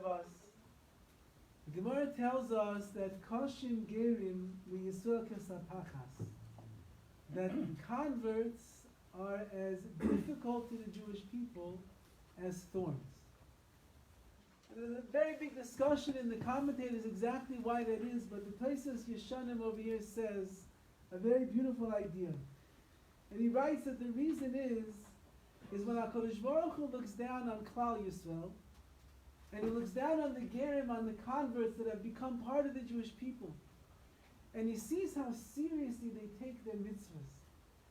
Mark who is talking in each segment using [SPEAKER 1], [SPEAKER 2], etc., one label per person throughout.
[SPEAKER 1] us. The Gemara tells us that Koshim Gerim Yisrael Kesapachas, that converts are as difficult to the Jewish people as thorns. There's a very big discussion in the commentators exactly why that is, but the Tosfos Yeshanim over here says a very beautiful idea. And he writes that the reason is when HaKadosh Baruch Hu looks down on Klal Yisrael, and he looks down on the Gerim, on the converts that have become part of the Jewish people, and he sees how seriously they take their mitzvahs,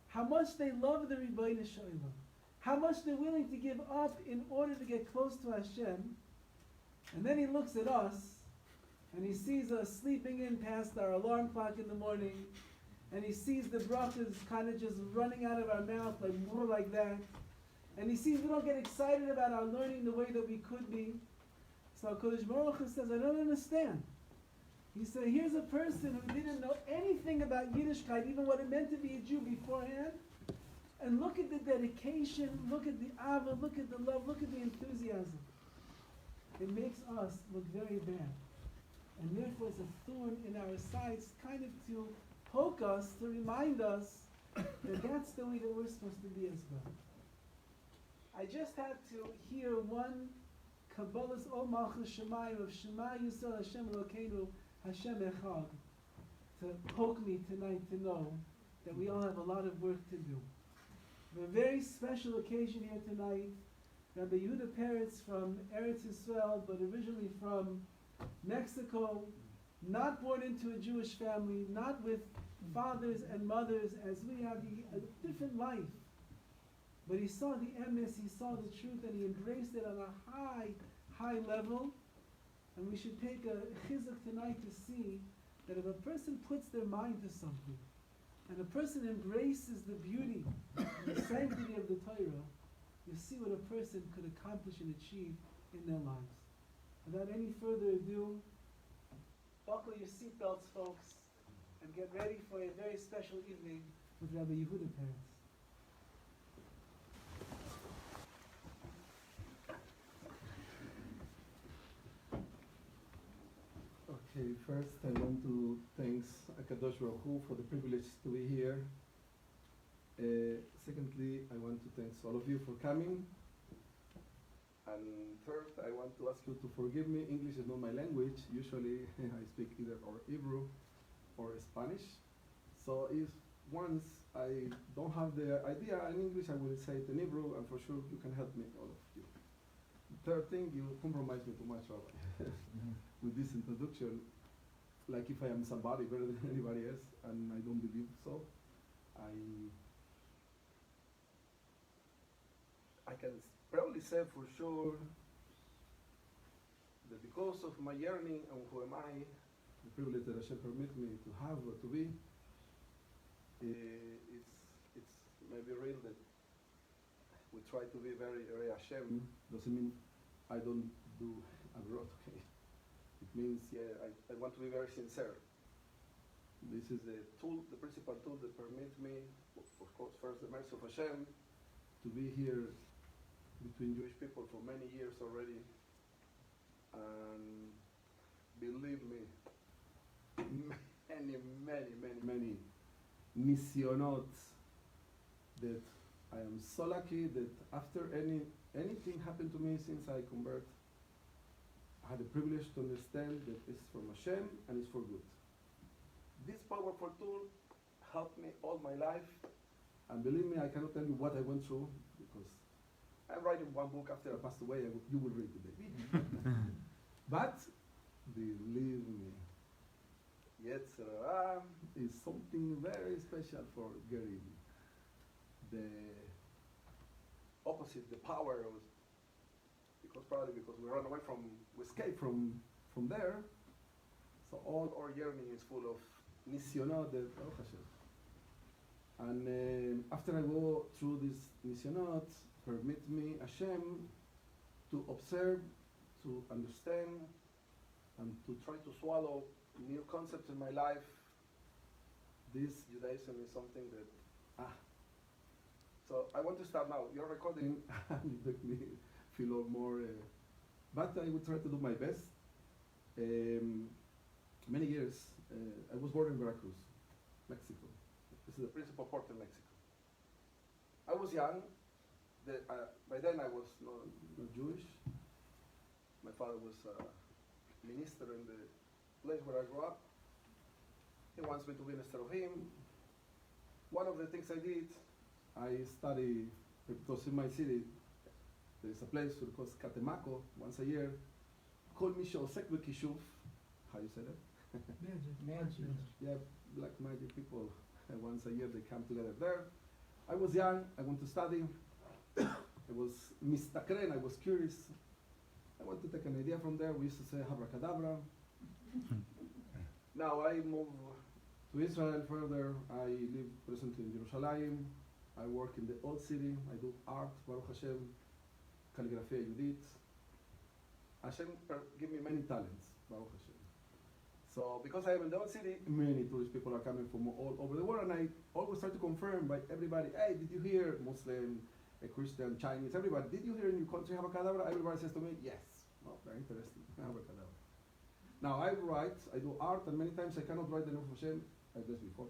[SPEAKER 1] how much they love the Rebbeinu Shalom, how much they're willing to give up in order to get close to Hashem. And then he looks at us, and he sees us sleeping in past our alarm clock in the morning, and he sees the brachas kind of just running out of our mouth like more like that, and he sees we don't get excited about our learning the way that we could be. So HaKadosh Baruch Hu says, I don't understand. He said, here's a person who didn't know anything about Yiddishkeit, even what it meant to be a Jew beforehand, and look at the dedication, look at the ava, look at the love, look at the enthusiasm. It makes us look very bad. And therefore it's a thorn in our sides, kind of to poke us, to remind us that that's the way that we're supposed to be as well. I just had to hear one Kabbalah's Ol Malchus Shemayim of Shema Yisrael Hashem Elokeinu Hashem Echad to poke me tonight to know that we all have a lot of work to do. We have a very special occasion here tonight. Rabbi Yehuda Peretz from Eretz Yisrael, but originally from Mexico, not born into a Jewish family, not with fathers and mothers as we have, a different life. But he saw the emes, he saw the truth, and he embraced it on a high level. And we should take a chizuk tonight to see that if a person puts their mind to something, and a person embraces the beauty and the sanctity of the Torah, you see what a person could accomplish and achieve in their lives. Without any further ado, buckle your seatbelts, folks, and get ready for a very special evening with Rabbi Yehuda Peretz.
[SPEAKER 2] Okay, first I want to thank HaKadosh Baruch Hu for the privilege to be here. Secondly, I want to thank all of you for coming. And third, I want to ask you to forgive me. English is not my language. Usually I speak either or Hebrew or Spanish. So if once I don't have the idea in English, I will say it in Hebrew, and for sure you can help me, all of you. Third thing, you compromise me too much, Rabbi, with this introduction, like if I am somebody better than anybody else, and I don't believe so. I can probably say for sure that because of my yearning and who am I, the privilege that Hashem permit me to have or to be, it's maybe real that we try to be very Hashem. Doesn't mean I don't do abroad, okay? It means, I want to be very sincere. This is the tool, the principal tool that permits me, of course, first the mercy of Hashem, to be here between Jewish people for many years already. And believe me, many nisyonot that I am so lucky that after anything happened to me since I convert, I had the privilege to understand that it's from Hashem and it's for good. This powerful tool helped me all my life, and believe me, I cannot tell you what I went through because I'm writing one book after I passed away. You will read today. But believe me, Yetzirah is something very special for Gerim. The opposite, the power was because we run away we escape from there. So all our yearning is full of nisyonot, Baruch Hashem. And after I go through this nisyonot, permit me Hashem to observe, to understand, and to try to swallow new concepts in my life. This Judaism is something that So I want to start now. You're recording and it makes me feel more but I will try to do my best. Many years, I was born in Veracruz, Mexico. This is the principal port in Mexico. I was young. By then I was not Jewish. My father was a minister in the place where I grew up. He wants me to be instead of him. One of the things I did, I study, because in my city, there's a place called Catemaco, once a year. Call me Shosek Bekishuv. How you say that?
[SPEAKER 1] Magic.
[SPEAKER 2] Yeah, black magic people. Once a year they come together there. I was young, I went to study. I was mistakren, I was curious. I want to take an idea from there. We used to say abracadabra. Now I move to Israel further. I live presently in Jerusalem. I work in the old city. I do art, Baruch Hashem, calligraphy Yudit. Hashem give me many talents, Baruch Hashem. So because I am in the old city, many tourist people are coming from all over the world, and I always try to confirm by everybody, hey, did you hear Muslim, a Christian, Chinese, everybody, did you hear in your country abracadabra? Everybody says to me, yes. Well, very interesting, abracadabra. Now I write, I do art, and many times I cannot write the name of Hashem, as this before.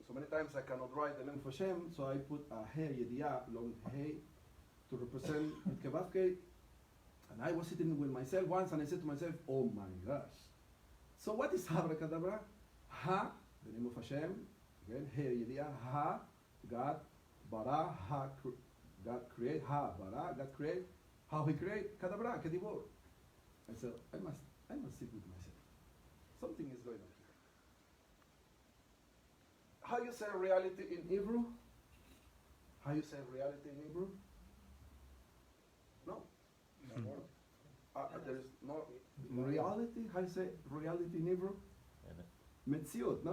[SPEAKER 2] So many times I cannot write the name of Hashem, so I put a hey, yediyah, long hey, to represent Kevavke. And I was sitting with myself once, and I said to myself, oh my gosh. So what is abracadabra? Ha, the name of Hashem, again, hey, yediyah, ha, God, bara, ha, God create, ha, bara, God create, how he create, kadabra, kedibor. I said, I must sit with myself. Something is going on here. How you say reality in Hebrew? How you say reality in Hebrew? No. There is no reality. How you say reality in Hebrew? מציאות, לא?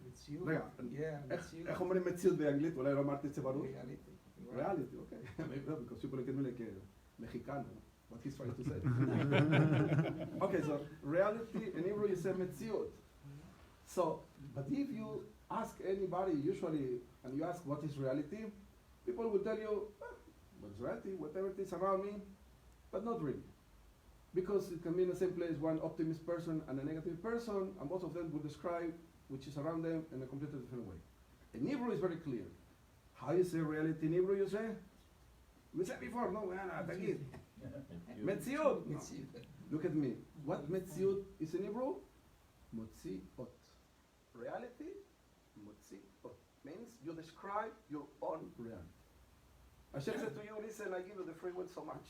[SPEAKER 1] מציאות.
[SPEAKER 2] רגע, איך אומרים מציאות באנגלית? אולי לא אמרתי את זה ברור? Reality, okay. Maybe not, because people look at me like a Mexicano. What he's trying to say. Okay, so reality in Hebrew you say metziut. So, but if you ask anybody usually, and you ask what is reality, people will tell you, what is reality? Whatever it is around me, but not really. Because it can be in the same place one optimist person and a negative person, and both of them will describe which is around them in a completely different way. In Hebrew is very clear. How you say reality in Hebrew, you say? We said before, no, again. Metziut. No. Look at me. What metziut is in Hebrew? Motziot. Reality, motziot. Means you describe your own reality. Hashem said to you, listen, I give you the free will so much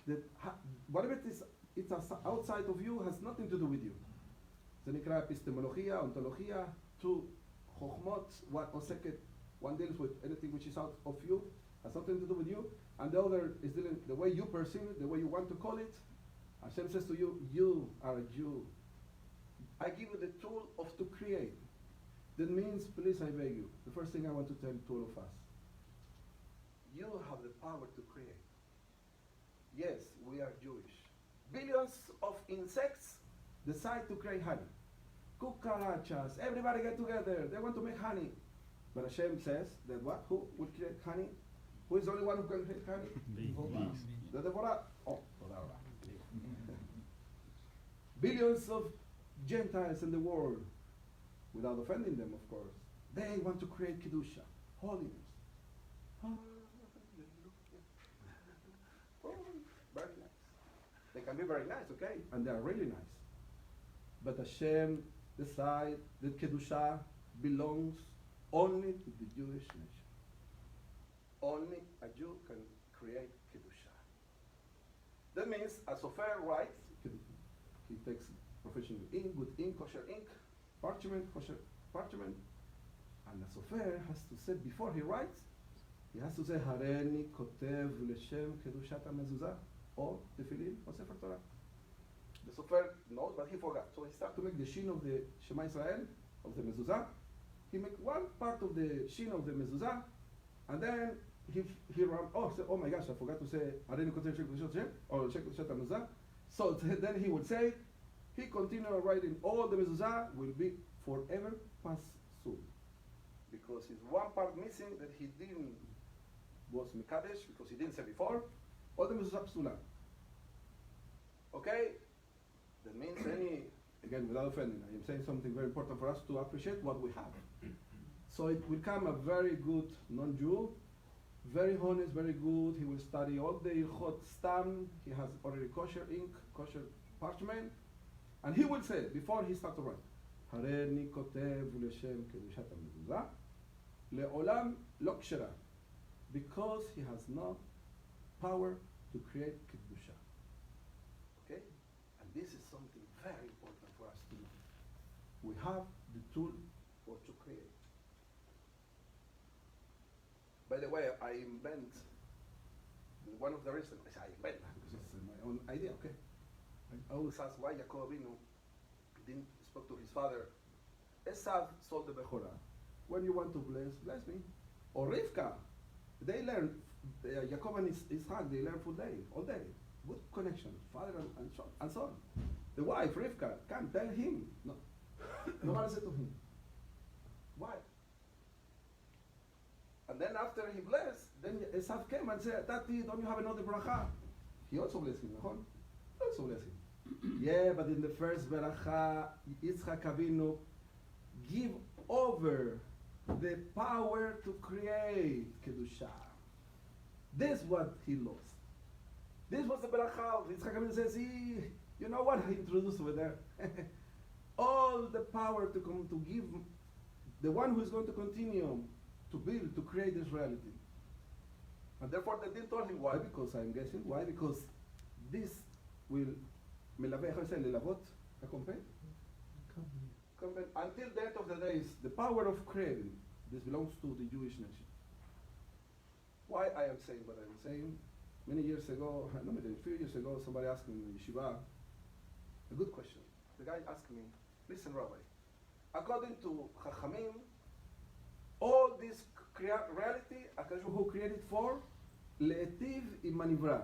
[SPEAKER 2] that whatever it is, it's outside of you has nothing to do with you. זה נקרא epistemologia, ontologia, two chokhmot, one deals with anything which is out of you, has nothing to do with you, and the other is dealing the way you perceive it, the way you want to call it. Hashem says to you, you are a Jew. I give you the tool of to create. That means, please, I beg you, the first thing I want to tell to all of us, you have the power to create. Yes, we are Jewish. Billions of insects decide to create honey. Cucarachas, everybody get together, they want to make honey. But Hashem says that what? Who will create honey? Who is the only one who can create honey? Bees. The devout. Oh, billions of Gentiles in the world, without offending them, of course, they want to create Kedusha, holiness. Very nice. They can be very nice, okay? And they are really nice. But Hashem decides that Kedusha belongs only to the Jewish nation. Only a Jew can create Kedusha. That means a sofer writes, he takes professional ink, good ink, kosher ink, parchment, kosher parchment, and a sofer has to say, before he writes, he has to say, Hareni kotev l'shem kedushat ha-mezuzah, or tefillin, or sefer Torah. The sofer knows, but he forgot. So he starts to make the shin of the Shema Israel, of the Mezuzah. He makes one part of the shin of the Mezuzah, and then he ran, oh my gosh, I forgot to say, Hareni kotev l'shem kedushat ha-Shem, or l'shem kedushat ha-mezuzah. So then he would say, he continued writing, all the Mezuzah will be forever pasul. Because it's one part missing that he didn't was Mikadesh, because he didn't say before, All the Mezuzah psula. Okay? That means again, without offending, I am saying something very important for us to appreciate what we have. So it will come a very good non-Jew, very honest, very good. He will study all the Ilchot Stam. He has already kosher ink, kosher parchment. And he will say, before he starts to write, הריני כותב לשם קדושת המזוזה, לעולם לא כשרה, because he has no power to create kedusha. Okay? And this is something very important for us to know. We have the tool for to create. By the way, I invent one of the reasons I invent because it's my own idea. Okay, I always ask why Yaakov Avinu didn't speak to his father. Esav sold the Bechorah. When you want to bless me, or Rivka, they learn. Yaakov and Ishak, they learn full day, all day. Good connection, father and son. The wife Rivka can't tell him. No, nobody said to him. Why? And then after he blessed, then Esav came and said, Tati, don't you have another bracha? He also blessed him, He also blessed him. Yeah, but in the first bracha, Yitzchak Avinu give over the power to create Kedusha. This is what he lost. This was the bracha. Yitzchak Avinu says, you know what I introduced over there? All the power to give, the one who is going to continue to build, to create this reality. And therefore they didn't tell him why, because I'm guessing, why? Because this will, lelavot, accompany? Until the end of the days, the power of creating, this belongs to the Jewish nation. Why I am saying what I am saying? Many years ago, no, maybe a few years ago, somebody asked me in yeshiva a good question. The guy asked me, listen, Rabbi, according to Chachamim, all this reality, HaKadosh Baruch Hu created for le'etiv im manivra,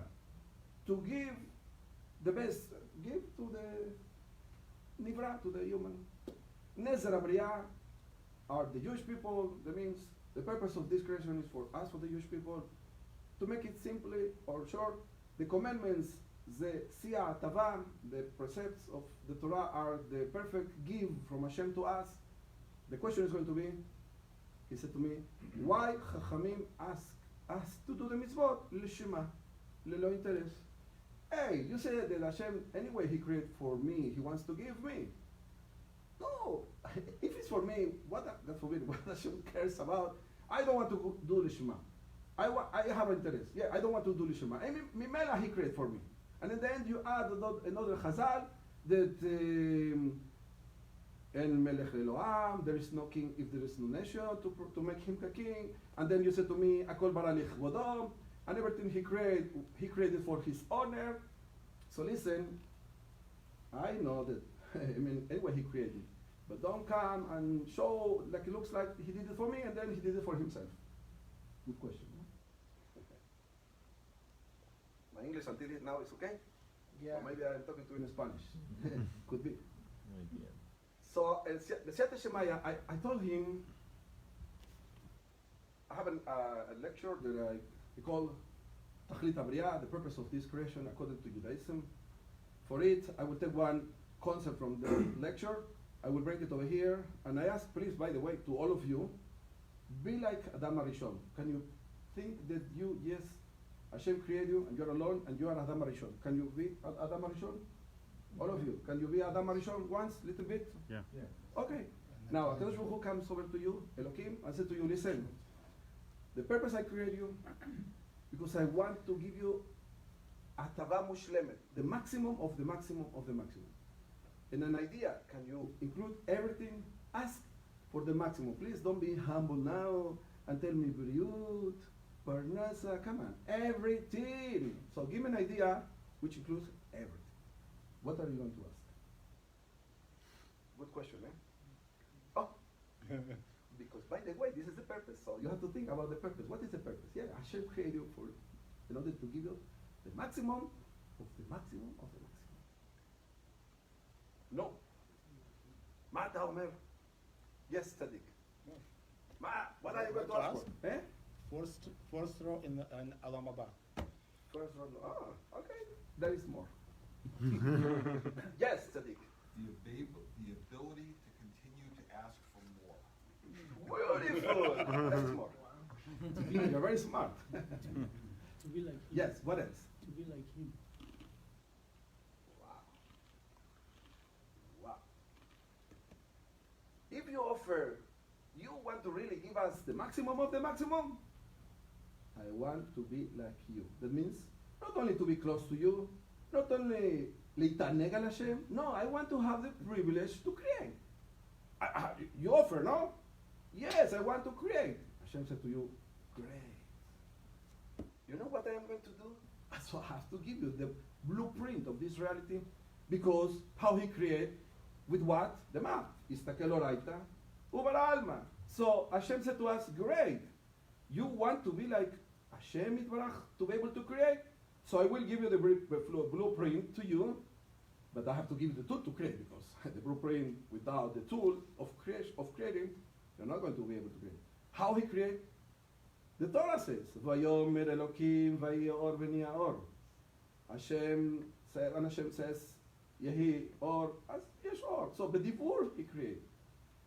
[SPEAKER 2] to give the best, give to the nivra, to the human. Nezer Abriya are the Jewish people. That means the purpose of this creation is for us, for the Jewish people. To make it simply or short, the commandments, the siya tava, the precepts of the Torah are the perfect give from Hashem to us. The question is going to be, he said to me, why Chachamim ask us to do the mitzvot? L'shema, lelo interes. Hey, you said that Hashem, anyway, He created for me, He wants to give me. No, if it's for me, God forbid, what Hashem cares about? I don't want to do l'shema. I have interest. Yeah, I don't want to do l'shema. Mimela He created for me. And in the end, you add another chazal that. En melech leloam, there is no king if there is no nation to make him a king. And then you said to me, Akol bara lichvodom, and everything he created for his honor. So listen, I know that, anyway he created. But don't come and show like it looks like he did it for me and then he did it for himself. Good question. My English until now is okay? Yeah. Or maybe I'm talking to you in Spanish. Could be. So, the Siyata Shemaya, I told him, I have a lecture that I call Tachlit Abriya, the purpose of this creation according to Judaism. For it, I will take one concept from the lecture, I will bring it over here, and I ask, please, by the way, to all of you, be like Adam Arishon. Can you think that you, yes, Hashem created you, and you're alone, and you are Adam Arishon. Can you be Adam Arishon? All of you, can you be Adam Arishon once, little bit?
[SPEAKER 3] Yeah.
[SPEAKER 2] Okay. Now, HaKadosh Baruch Hu comes over to you, Elohim, and said to you, listen, the purpose I created you, because I want to give you atava mushlemet, the maximum of the maximum of the maximum. In an idea, can you include everything? Ask for the maximum. Please don't be humble now and tell me briut, parnasa, come on, everything. So give me an idea which includes everything. What are you going to ask? Good question, eh? Oh, because by the way, this is the purpose. So you have to think about the purpose. What is the purpose? Yeah, Hashem created you for, in order to give you the maximum of the maximum of the maximum. No. Mata Omer. Yes, Tzaddik. What are you going to ask for? Eh?
[SPEAKER 4] First row in Alam Abba.
[SPEAKER 2] first one. Ah, okay. There is more. Yes, Tzaddik.
[SPEAKER 3] The ability to continue to ask for more.
[SPEAKER 2] Beautiful. There is more. You're very smart.
[SPEAKER 1] To be like him.
[SPEAKER 2] Yes, what else?
[SPEAKER 1] To be like him.
[SPEAKER 2] Wow. Wow. If you offer, you want to really give us the maximum of the maximum, I want to be like you. That means not only to be close to you, not only להתענג על Hashem, no, I want to have the privilege to create. You offer, no? Yes, I want to create. Hashem said to you, great. You know what I am going to do? So I have to give you the blueprint of this reality, because how he create, with what? The map. Istakel oraita, ubar alma. So Hashem said to us, great. You want to be like Hashem Yitbarach, to be able to create? So I will give you the blueprint to you, but I have to give you the tool to create, because the blueprint without the tool of creating, you're not going to be able to create. How he create? The Torah says, Vayomer Elokim vayeh or v'niyah or. Hashem says, Yehi or, as yesh or. So b'dibur he create.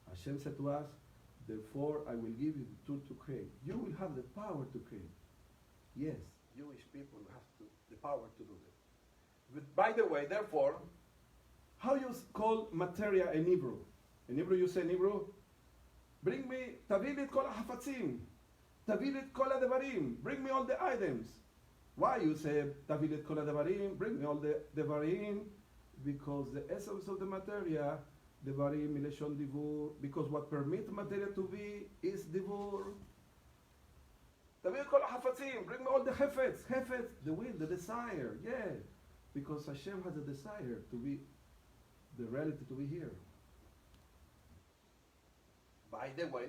[SPEAKER 2] Hashem said to us, therefore I will give you the tool to create. You will have the power to create. Yes, Jewish people have the power to do that. But by the way, therefore, how you call materia in Hebrew? In Hebrew you say in Hebrew, bring me, תביא לי את כל החפצים, תביא לי את כל הדברים, bring me all the items. Why you say, תביא לי את כל הדברים, bring me all the דברים? Because the essence of the materia, דברים מלשון דיבור, because what permit materia to be is דיבור. תביא את כל החפצים, bring me all the חפץ, חפץ, the will, the desire, yeah. Because Hashem has a desire to be, the reality to be here. By the way,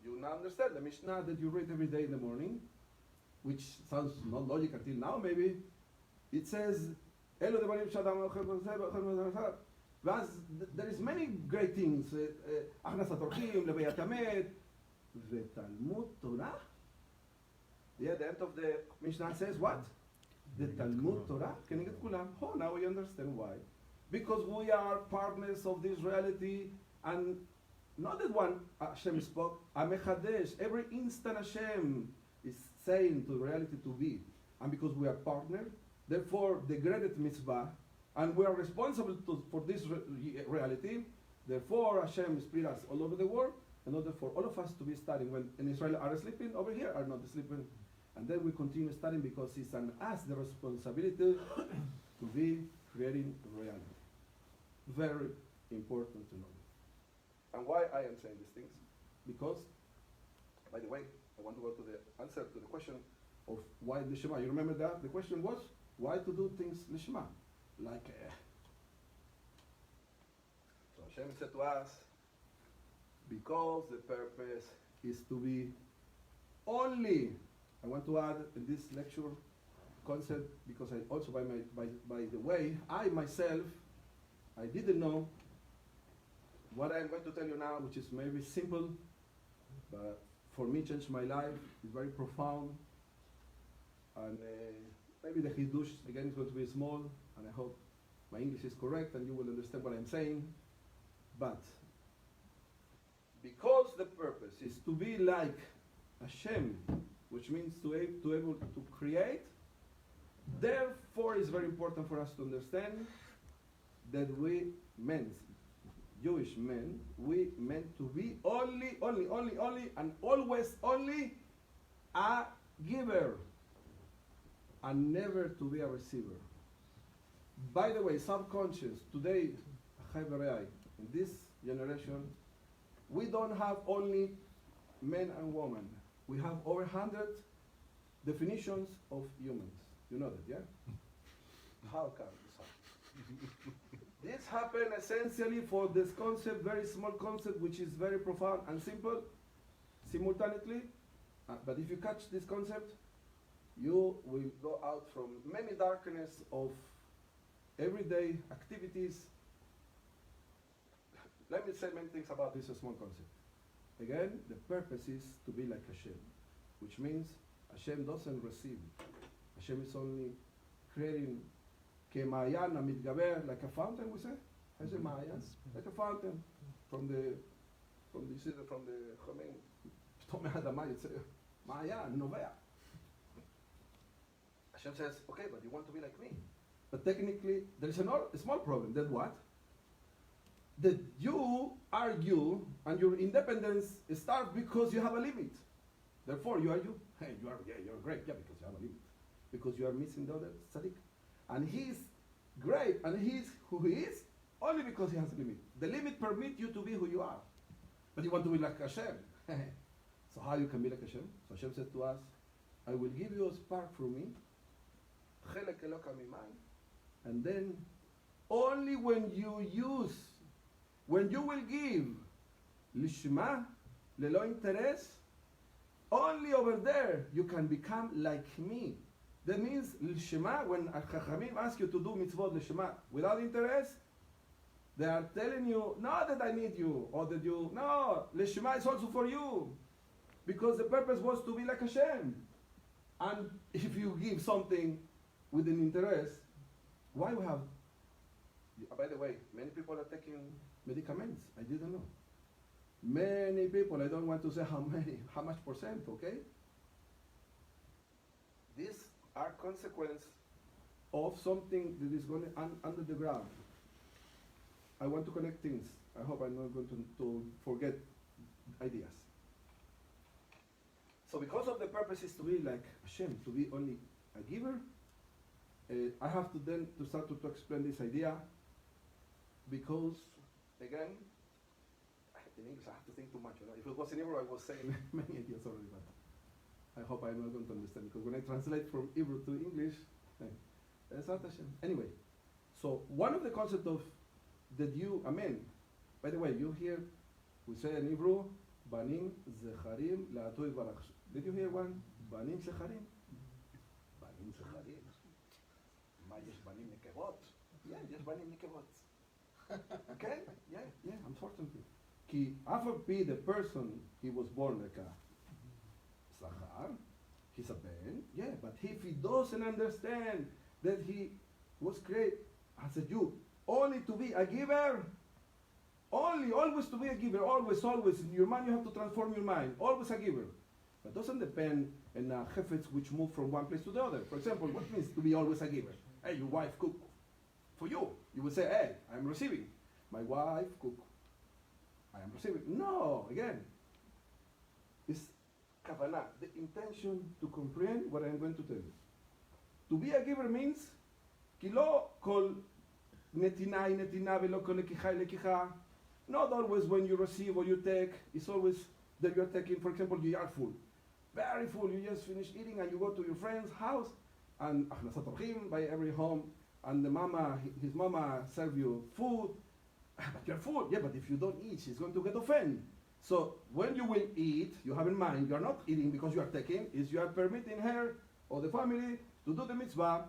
[SPEAKER 2] you now understand the Mishnah that you read every day in the morning, which sounds not logical till now maybe. It says, אלו דברים שאדם אוכל בזה, ואז there is many great things, הכנסת אורחים, לוויית המת, ותלמוד תורה. Yeah, the end of the Mishnah says what? The Talmud Torah, כנגד כולם. Oh, now we understand why. Because we are partners of this reality, and not that one Hashem spoke, Amechadesh, every instant Hashem is saying to reality to be. And because we are partners, therefore the greatest mitzvah, and we are responsible for this reality, therefore Hashem spirit us all over the world, in order for all of us to be studying. When in Israel are sleeping, over here are not sleeping. And then we continue studying, because it's on us the responsibility to be creating reality. Very important to know. And why I am saying these things? Because, by the way, I want to go to the answer to the question of why Lishma. You remember that? The question was, why to do things Lishma? Like, so Hashem said to us, because the purpose is to be only, I want to add in this lecture concept, because I also, by the way, I myself, I didn't know what I'm going to tell you now, which is maybe simple, but for me changed my life. It's very profound, and maybe the Hidush again is going to be small, and I hope my English is correct and you will understand what I'm saying. But because the purpose is to be like Hashem, which means to able to create, therefore it's very important for us to understand that we men, Jewish men, we meant to be only, and always only a giver, and never to be a receiver. By the way, subconscious, today, in this generation, we don't have only men and women. We have over 100 definitions of humans. You know that, yeah? How come this happen? This happened essentially for this concept, very small concept, which is very profound and simple, simultaneously. But if you catch this concept, you will go out from many darkness of everyday activities. Let me say many things about this small concept. Again, the purpose is to be like Hashem, which means Hashem doesn't receive. Hashem is only creating כמעיין המתגבר, like a fountain, we say? איזה מעיין? Like a fountain. From the חומים, פתאום מהאדמה יוצא מעיין, נובע. Hashem says, okay, but you want to be like me. But technically, there is a small problem. That what? That you are you, and your independence starts because you have a limit. Therefore, you are you. Hey, you're great, yeah, because you have a limit. Because you are missing the other tzaddik. And he is great, and he is who he is, only because he has a limit. The limit permits you to be who you are. But you want to be like Hashem. So how you can be like Hashem? So Hashem said to us, I will give you a spark from me, חלק אלוקא ממעל, and then only when you will give לשמה, ללא אינטרס, only over there you can become like me. That means לשמה, when Chachamim ask you to do mitzvot לשמה without interest, they are telling you, not that I need you, or that you, no, לשמה is also for you. Because the purpose was to be like Hashem. And if you give something with an interest, why we have, by the way, many people are taking medicaments. I didn't know. Many people, I don't want to say how much percent, okay? These are consequence of something that is going under the ground. I want to connect things. I hope I'm not going to forget ideas. So because of the purpose is to be like Hashem, to be only a giver, I have to then to start to explain this idea, because again, in English I have to think too much. You know? If it was in Hebrew, I was saying many ideas already, but I hope I'm not going to understand, because when I translate from Hebrew to English, it's not Hashem. Anyway, so one of the concepts of that you, amen. By the way, you hear, we say in Hebrew, banim zecharim la'atu yvarach. Did you hear one? Banim zecharim? Banim zecharim. Ma yesh banim nekevot? Yeah, yesh banim nekevot. Okay? Yeah, unfortunately. Ki Afapi, the person, he was born like a zachar, he's a ben, yeah, but if he doesn't understand that he was created as a Jew, only to be a giver, always to be a giver, always, in your mind you have to transform your mind, always a giver. But doesn't depend on chefetz which move from one place to the other. For example, what means to be always a giver? Hey, your wife cook for you. You will say, hey, I'm receiving. My wife cook. I am receiving. No, again, it's kavanah, the intention to comprehend what I'm going to tell you. To be a giver means, ki lo kol netina velo kol lekicha. Not always when you receive or you take, it's always that you're taking, for example, you are full. Very full, you just finish eating and you go to your friend's house, and by every home, and his mama serve you food, but you're full. Yeah, but if you don't eat, she's going to get offended. So when you will eat, you have in mind, you're not eating because you are taking, is you are permitting her or the family to do the mitzvah,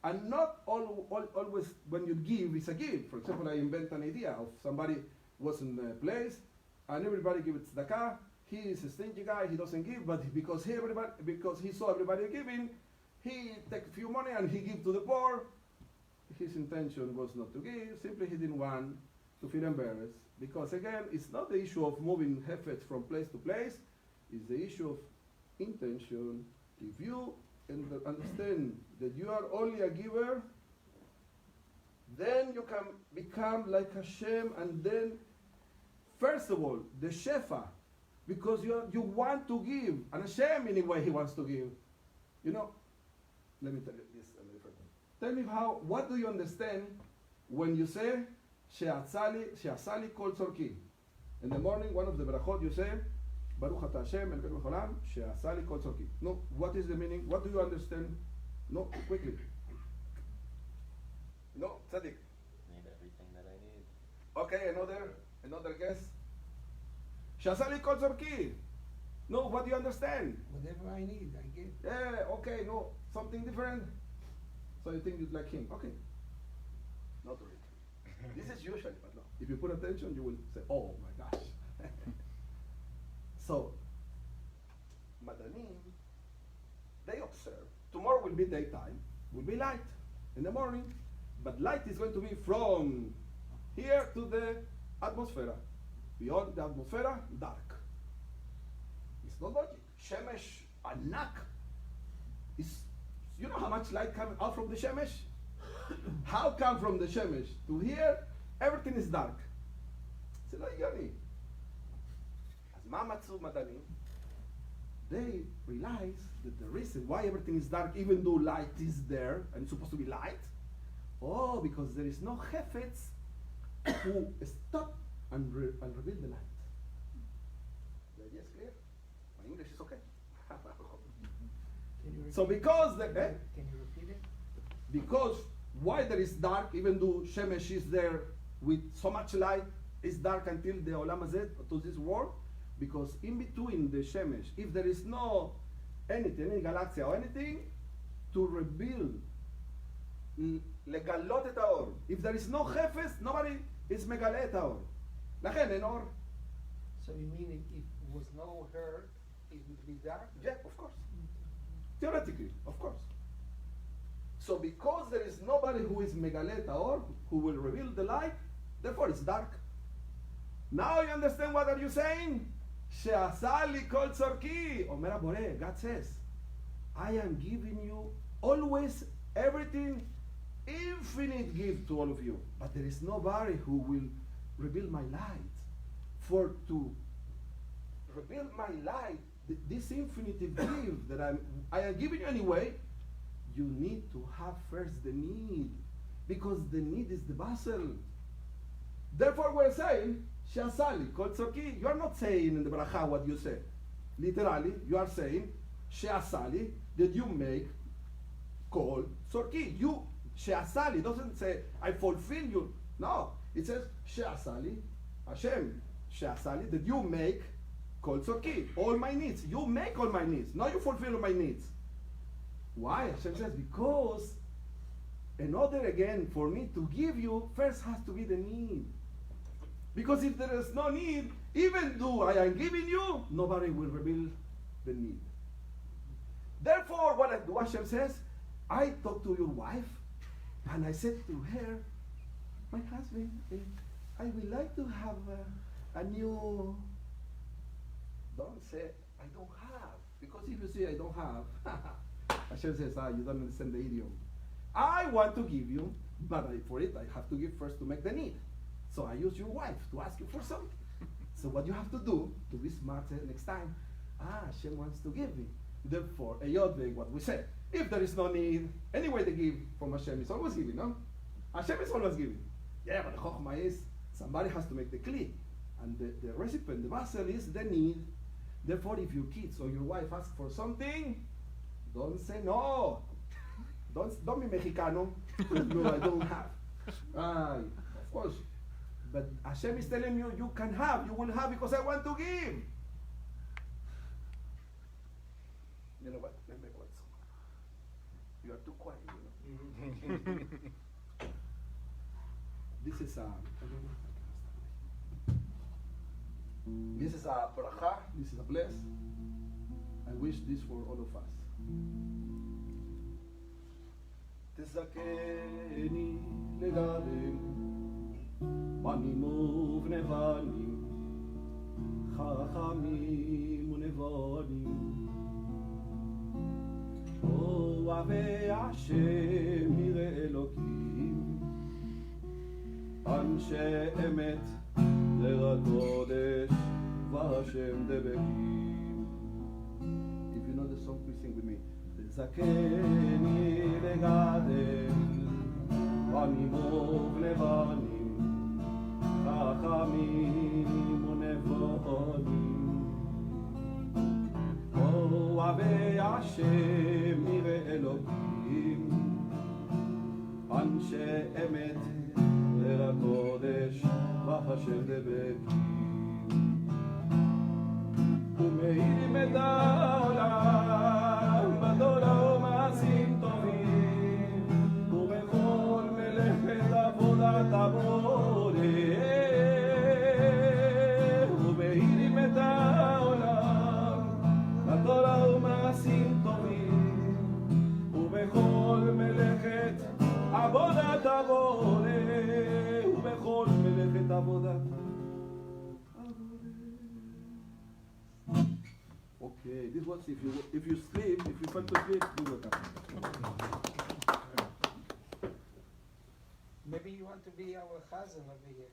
[SPEAKER 2] and not always when you give, it's a gift. For example, I invent an idea of somebody was in a place, and everybody gives tzedakah. He is a stingy guy, he doesn't give, but because he saw everybody giving, he take a few money and he give to the poor. His intention was not to give, simply he didn't want to feel embarrassed. Because again, it's not the issue of moving hefet from place to place, it's the issue of intention. If you understand that you are only a giver, then you can become like Hashem, and then, first of all, the shefa, because you want to give, and Hashem anyway he wants to give. You know, let me tell you this a little further. Tell me what do you understand when you say, she'asali kol tzorki? In the morning, one of the brachot you say, Baruch ata Hashem elokenu b'cholam, she'asali kol tzorki. No, what is the meaning? What do you understand? No, quickly. No, tzaddik.
[SPEAKER 4] Need everything that I need.
[SPEAKER 2] Okay, another guess. She'asali kol tzorki. No, what do you understand?
[SPEAKER 5] Whatever I need, I give.
[SPEAKER 2] Yeah, okay, no, something different. So you think it's like him. Okay. Not really. This is usually, but no. If you put attention, you will say, oh my gosh. So, Madanim, they observe. Tomorrow will be daytime, will be light. in the morning, but light is going to be from here to the atmosphere. Beyond the atmosphere, dark. It's not logic. Shemesh anak is, you know how much light comes out from the shemesh? How come from the shemesh to here, everything is dark? זה לא הגיוני. אז מה מצאו מדענים? They realize that the reason why everything is dark, even though light is there, and it's supposed to be light, because there is no chefetz who stop and reveal the light. The idea is clear? My English is okay. So because the...
[SPEAKER 5] Can you repeat it?
[SPEAKER 2] Because why there is dark, even though Shemesh is there with so much light, it's dark until the Olam Hazeh, to this world, because in between the Shemesh, if there is no anything, any galaxy or anything, to reveal, לגלות את האור. If there is no chefes, nobody is מגלה את האור. לכן אין אור.
[SPEAKER 5] So you mean if was no her, it would be dark?
[SPEAKER 2] Yeah, of course. Theoretically, of course. So because there is nobody who is Megalet or who will reveal the light, therefore it's dark. Now you understand what are you saying? שעשה לי כל צורכי. אומר הבורא, God says, I am giving you always everything, infinite gift to all of you. But there is nobody who will reveal my light. For to reveal my light, this infinite gift that I am giving you anyway, you need to have first the need, because the need is the vessel. Therefore we're saying, She'asali, kol tzorki. You are not saying in the bracha what you say. Literally, you are saying, She'asali, that you make kol tzorki. You, She'asali, doesn't say, I fulfill you. No, it says, She'asali, Hashem, She'asali, that you make kol tzorki, all my needs. You make all my needs, not you fulfill all my needs. Why? Hashem says, because in order again for me to give you, first has to be the need. Because if there is no need, even though I am giving you, nobody will reveal the need. Therefore, what I do, Hashem says, I talked to your wife, and I said to her, my husband, I would like to have a new... Don't say, I don't have. Because if you say I don't have, Hashem says, you don't understand the idiom. I want to give you, but for it I have to give first to make the need. So I use your wife to ask you for something. So what you have to do, to be smarter next time, Hashem wants to give me. Therefore, what we said, if there is no need, anyway the give from Hashem is always giving, no? Hashem is always giving. Yeah, but the chokhmah is, somebody has to make the kli. And the recipient, the vessel is the need. Therefore, if your kids or your wife ask for something, don't say no. Don't be Mexicano. No, I don't have. Of course. But Hashem is telling you, you can have, you will have because I want to give. You know what? Let me go. You are too quiet, you know. This is a bracha, this is a bless. I wish this for all of us. תזכני לגלם בנים ובנבנים חכמים ונבונים אוהבי השם יראי אלוקים אנשי אמת דרך הקודש והשם דבקים. If you know the song, please sing with me. תזכני לגדל בנים ובנבנים חכמים ונבונים אוהבי השם יראי אלוקים אנשי אמת דרך הקודש והשם דבקים ומאירים את העולם בדור ומעשים טובים ובכל מלאכת עבודת הבורא ומאירים את העולם בתורה ומעשים טובים ובכל מלאכת את הבורא ובכל מלאכת עבודת. Okay, this was if you sleep, if you fall to sleep, do what happens.
[SPEAKER 5] Maybe you want to be our chazan over here.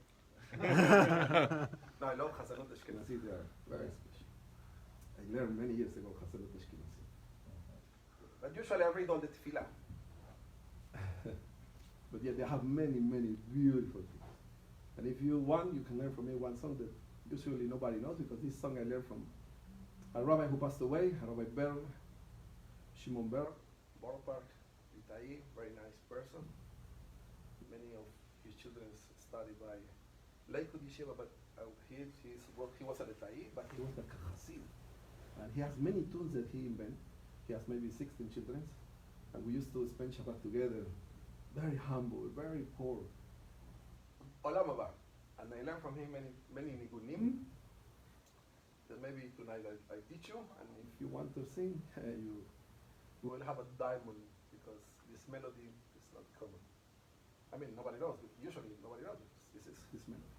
[SPEAKER 2] No, I love Chazanot Ashkenazi, they are very special. I learned many years ago Chazanot Ashkenazi. But usually I read all the tefillah. But yeah, they have many, many beautiful things. And if you want, you can learn from me one song that usually nobody knows, because this song I learned from a rabbi who passed away, Rabbi Berg, Shimon Berg, Borough Park, Litai, very nice person. Many of his children studied by Lakewood Yeshiva, but he was at Litai, but he was a Chassid. And he has many tunes that he invented. He has maybe 16 children. And we used to spend Shabbat together. Very humble, very poor. Olam haba. And I learned from him many nigunim. That maybe tonight I teach you, and if you want to sing, you will have a diamond, because this melody is not common. I mean, nobody knows. Usually, nobody knows. This is his melody.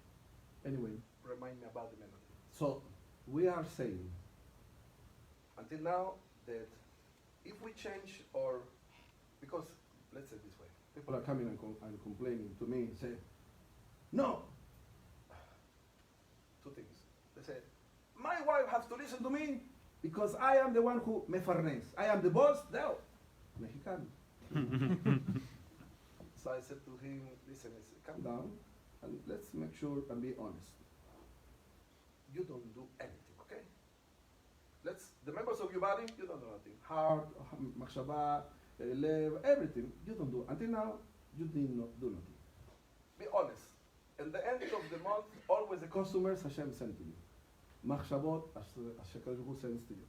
[SPEAKER 2] Anyway, remind me about the melody. So, we are saying, until now, that if we change because, let's say it this way, people are coming and complaining to me, say, no, two things. They say, my wife has to listen to me because I am the one who mefarnes. I am the boss. No, Mexican. So I said to him, listen, calm down and let's make sure and be honest. You don't do anything, okay? The members of your body, you don't do nothing. Heart, machshava, lev, everything, you don't do. Until now, you did not do nothing. Be honest. At the end of the month, always the customers Hashem sent to you. Machshavot, Hashem sends to you.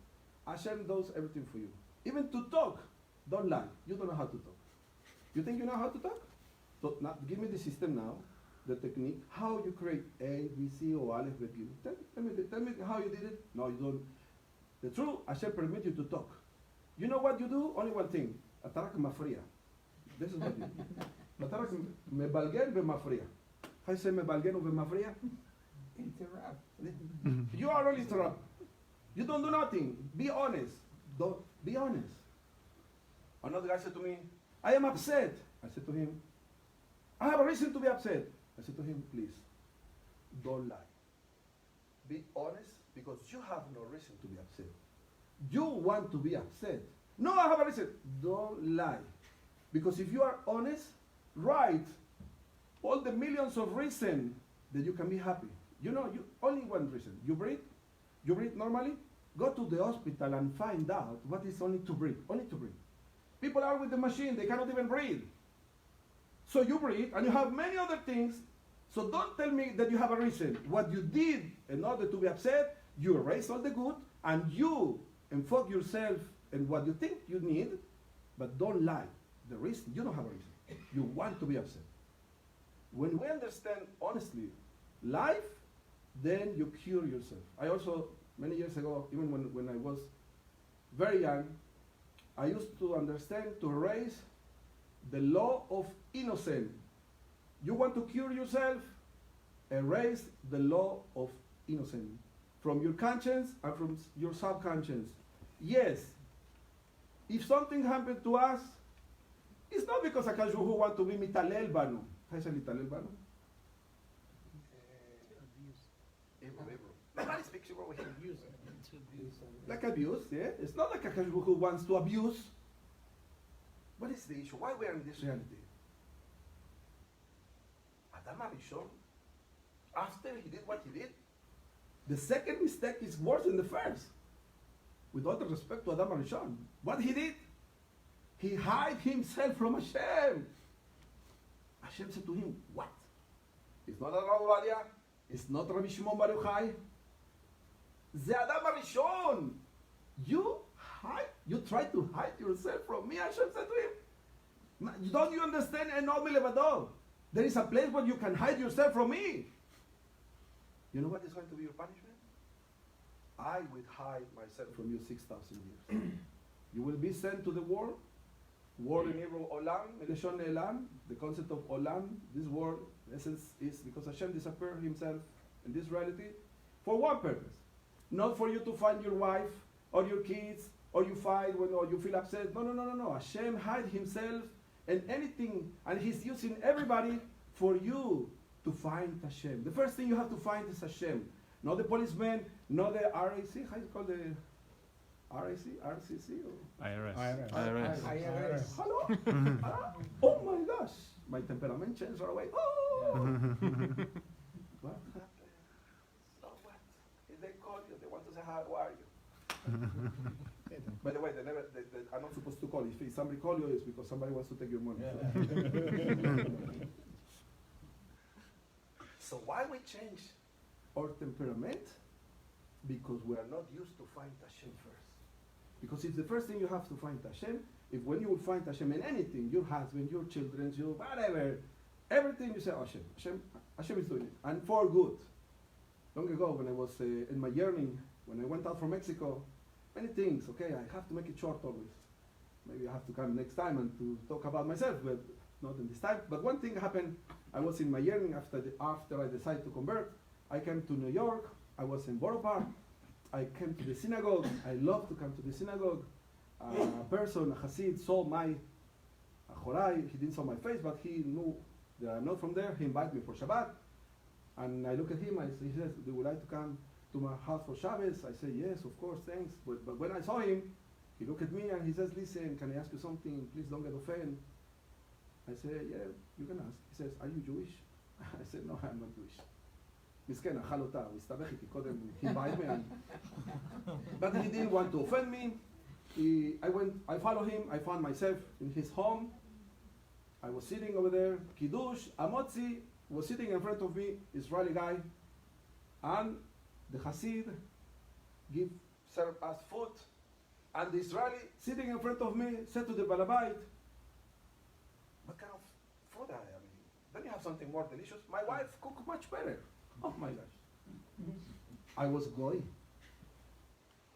[SPEAKER 2] Hashem does everything for you. Even to talk, don't lie. You don't know how to talk. You think you know how to talk? So now, give me the system now, the technique, how you create A, B, C, or Aleph, B, Q. Tell me how you did it. No, you don't. The truth, Hashem permits you to talk. You know what you do? Only one thing. Atarak mafria. This is what you do. Atarak mebalgen v'mafria. How you say mebalgen v'mafria?
[SPEAKER 5] Interrupt.
[SPEAKER 2] You are only interrupt. You don't do nothing. Be honest. Don't be honest. Another guy said to me, I am upset. I said to him, I have a reason to be upset. I said to him, please, don't lie. Be honest, because you have no reason to be upset. You want to be upset. No, I have a reason. Don't lie. Because if you are honest, write all the millions of reasons that you can be happy. You know, only one reason. You breathe normally, go to the hospital and find out what is only to breathe. Only to breathe. People are with the machine, they cannot even breathe. So you breathe, and you have many other things. So don't tell me that you have a reason. What you did in order to be upset, you erase all the good, and you enfoc yourself in what you think you need, but don't lie. The reason, you don't have a reason. You want to be upset. When we understand honestly life, then you cure yourself. I also, many years ago, even when I was very young, I used to understand to erase the law of innocence. You want to cure yourself? Erase the law of innocence from your conscience and from your subconscious. Yes, if something happened to us, it's not because HaKadosh Baruch Hu want to be mitalel banu. How is mitalel banu? Nobody speaks Hebrew with abuse. Like abuse, yeah? It's not like HaKadosh Baruch Hu wants to abuse. What is the issue? Why we are in this reality? Adam HaRishon, after he did what he did, the second mistake is worse than the first. With all the respect to Adam HaRishon, what he did? He hid himself from Hashem. Hashem said to him, what? It's not Rabbi Ovadia. It's not Rabbi Shimon Bar Yochai. The Adam HaRishon. You try to hide yourself from me, Hashem said to him. Don't you understand? There is a place where you can hide yourself from me. You know what is going to be your punishment? I will hide myself from you 6,000 years. You will be sent to the world, word in Hebrew, olam, meleshon elam, the concept of olam, this word, in essence, is because Hashem disappeared himself in this reality for one purpose. Not for you to find your wife or your kids or you fight when or you feel upset. No. Hashem hide himself and anything, and he's using everybody for you to find Hashem. The first thing you have to find is Hashem. Not the policeman, not the RAC, how is it called, the RAC, RCC? Or?
[SPEAKER 6] IRS.
[SPEAKER 2] Hello? Oh my gosh, my temperament changed right away. Oh! What happened? So what? If they call you, they want to say, how are you? By the way, they are not supposed to call. If somebody calls you, it's because somebody wants to take your money. So why we change our temperament? Because we are not used to find Hashem first. Because it's the first thing you have to find Hashem. If when you will find Hashem in anything, your husband, your children, your whatever, everything you say, Hashem is doing it, and for good. Long ago, when I was in my yearning, when I went out from Mexico, many things. Okay, I have to make it short always. Maybe I have to come next time and to talk about myself, but not in this time. But one thing happened. I was in my yearning after I decided to convert. I came to New York. I was in Borough Park. I came to the synagogue. I love to come to the synagogue. A person, a Hasid, saw my Chorai. He didn't saw my face, but he knew that I'm not from there. He invited me for Shabbat. And I look at him. He says, "Do you like to come to my house for Shabbos?" I say, "Yes, of course, thanks." But when I saw him, he looked at me and he says, "Listen, can I ask you something? Please don't get offended." I say, "Yeah, you can ask." He says, "Are you Jewish?" I said, "No, I'm not Jewish." מסכן, אכל אותה, הוא הסתבך איתי קודם, he invited me, but he didn't want to offend me. I followed him, I found myself in his home. I was sitting over there, Kiddush, Amotzi was sitting in front of me, Israeli guy, and the Hasid served us food, and the Israeli sitting in front of me said to the Balabait, "What kind of food I am? Don't you have something more delicious? My wife cooked much better." Oh my gosh. I was goy.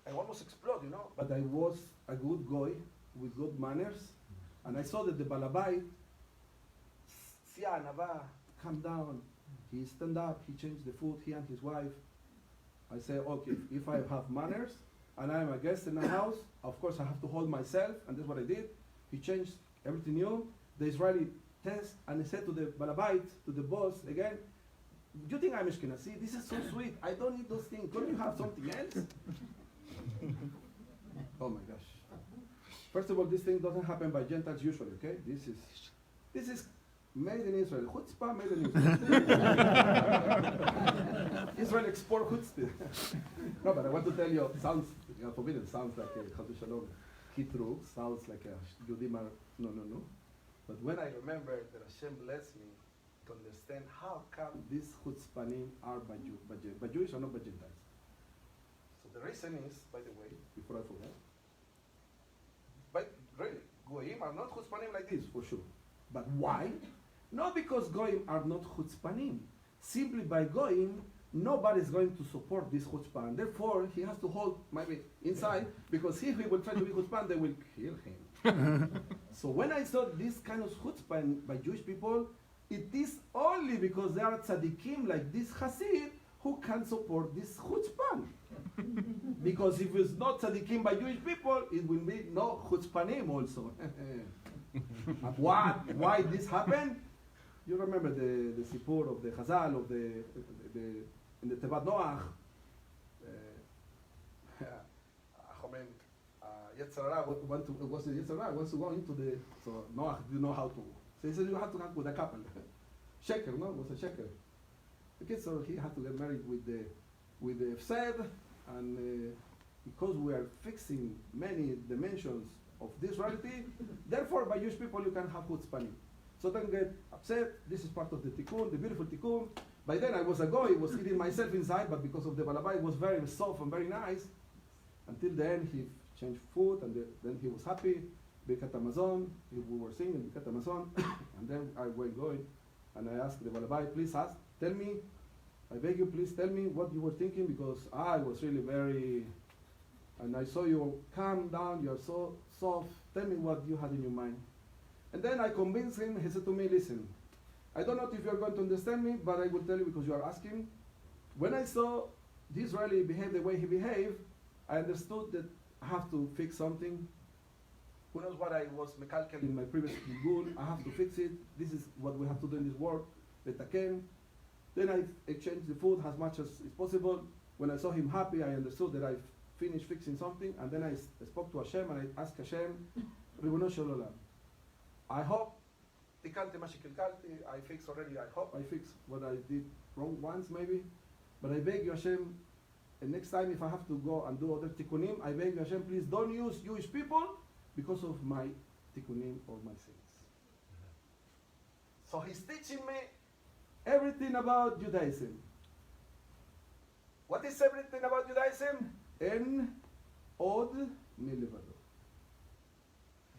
[SPEAKER 2] I almost exploded, you know, but I was a good goy with good manners, and I saw that the Balabait, calm down. He stand up, he changed the food, he and his wife. I say, okay, if I have manners, and I am a guest in the house, of course I have to hold myself, and that's what I did. He changed everything new. The Israeli test, and he said to the Balabait, to the boss again, "Do you think I'm Ashkenazi? This is so sweet. I don't need those things. Couldn't you have something else?" Oh my gosh. First of all, this thing doesn't happen by Gentiles usually, okay? This is made in Israel. Chutzpah made in Israel. Israel export chutzpah. No, but I want to tell you, sounds forbidden, sounds like a Chadu Shalom, Kitru, sounds like a Yudim are, no. But when I remember that Hashem blessed me to understand how come these chutzpanim are by Jewish or not by Gentiles. So the reason is, by the way, before I forget, but really, Goyim are not chutzpanim like this, for sure. But why? Not because Goyim are not chutzpanim. Simply by Goyim, nobody's going to support this chutzpah. And therefore, he has to hold maybe inside, because if he will try to be chutzpah, they will kill him. So when I saw this kind of chutzpah by Jewish people, it is only because they are tzaddikim like this Hasid who can support this chutzpah. Because if it's not tzaddikim by Jewish people, it will be no chutzpanim also. Why this happened? You remember the sipur of the Chazal of the in the Tevat Noach. Yetzirah wants to go into the, so Noach didn't know how to. So he said you have to come with a couple. Sheker, no, it was a sheker. Okay, so he had to get married with the Efsed, and because we are fixing many dimensions of this reality, therefore by Jewish people you can have chutzpanim. So don't get upset. This is part of the tikkun, the beautiful tikkun. By then I was a goy, was eating myself inside, but because of the balabai, it was very soft and very nice. Until then, he changed food, and then he was happy. Birkat Hamazon, we were singing Birkat Hamazon, and then I went going, and I asked the balabai, please tell me, I beg you, please tell me what you were thinking, because I was really very And I saw you calm down, you're so soft. Tell me what you had in your mind. And then I convinced him. He said to me, listen, I don't know if you're going to understand me, but I will tell you because you are asking. When I saw the Israeli behave the way he behaved, I understood that I have to fix something. Who knows what I was mekalkel in my previous gilgul? I have to fix it. This is what we have to do in this work. Letaken. Then I exchanged the food as much as is possible. When I saw him happy, I understood that I finished fixing something. And then I spoke to Hashem and I asked Hashem, Ribono Shel Olam, I hope tikanti ma shekilkalti, I fixed already. I hope I fixed what I did wrong once maybe. But I beg you, Hashem, and next time if I have to go and do other tikkunim, I beg you, Hashem, please don't use Jewish people because of my tikkunim or my sins. So he's teaching me everything about Judaism. What is everything about Judaism? En od milivado.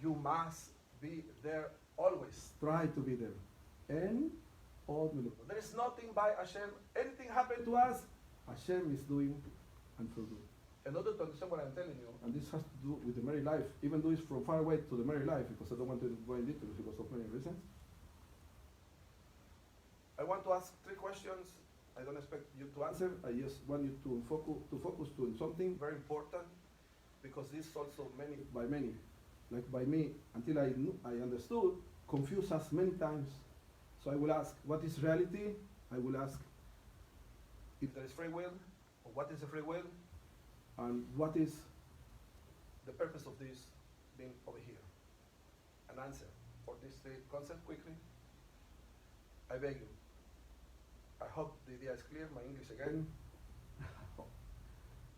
[SPEAKER 2] You must be there always. Try to be there. En od milivado. There is nothing by Hashem. Anything happened to us, Hashem is doing and for good. In order to understand what I'm telling you, and this has to do with the married life, even though it's from far away to the married life, because I don't want to go in details because of many reasons. I want to ask 3 questions. I don't expect you to answer. I just want you to focus on something very important, because this also by many, like by me, until I understood, confused us many times. So I will ask, what is reality? I will ask if there is free will, or what is the free will, and what is the purpose of this being over here. An answer for these 3 concepts quickly. I beg you. I hope the idea is clear. My English again.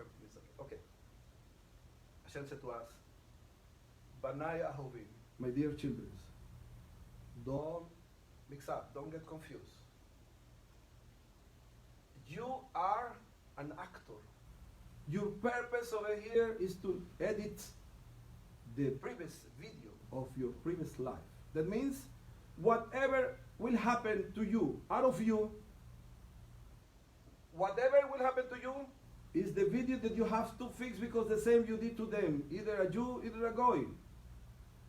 [SPEAKER 2] Everything is okay. Hashem said to us, Banai Ahovim, my dear children, don't mix up, don't get confused. You are an actor. Your purpose over here is to edit the previous video of your previous life. That means whatever will happen to you, out of you, whatever will happen to you is the video that you have to fix because the same you did to them, either a Jew, either a Goy.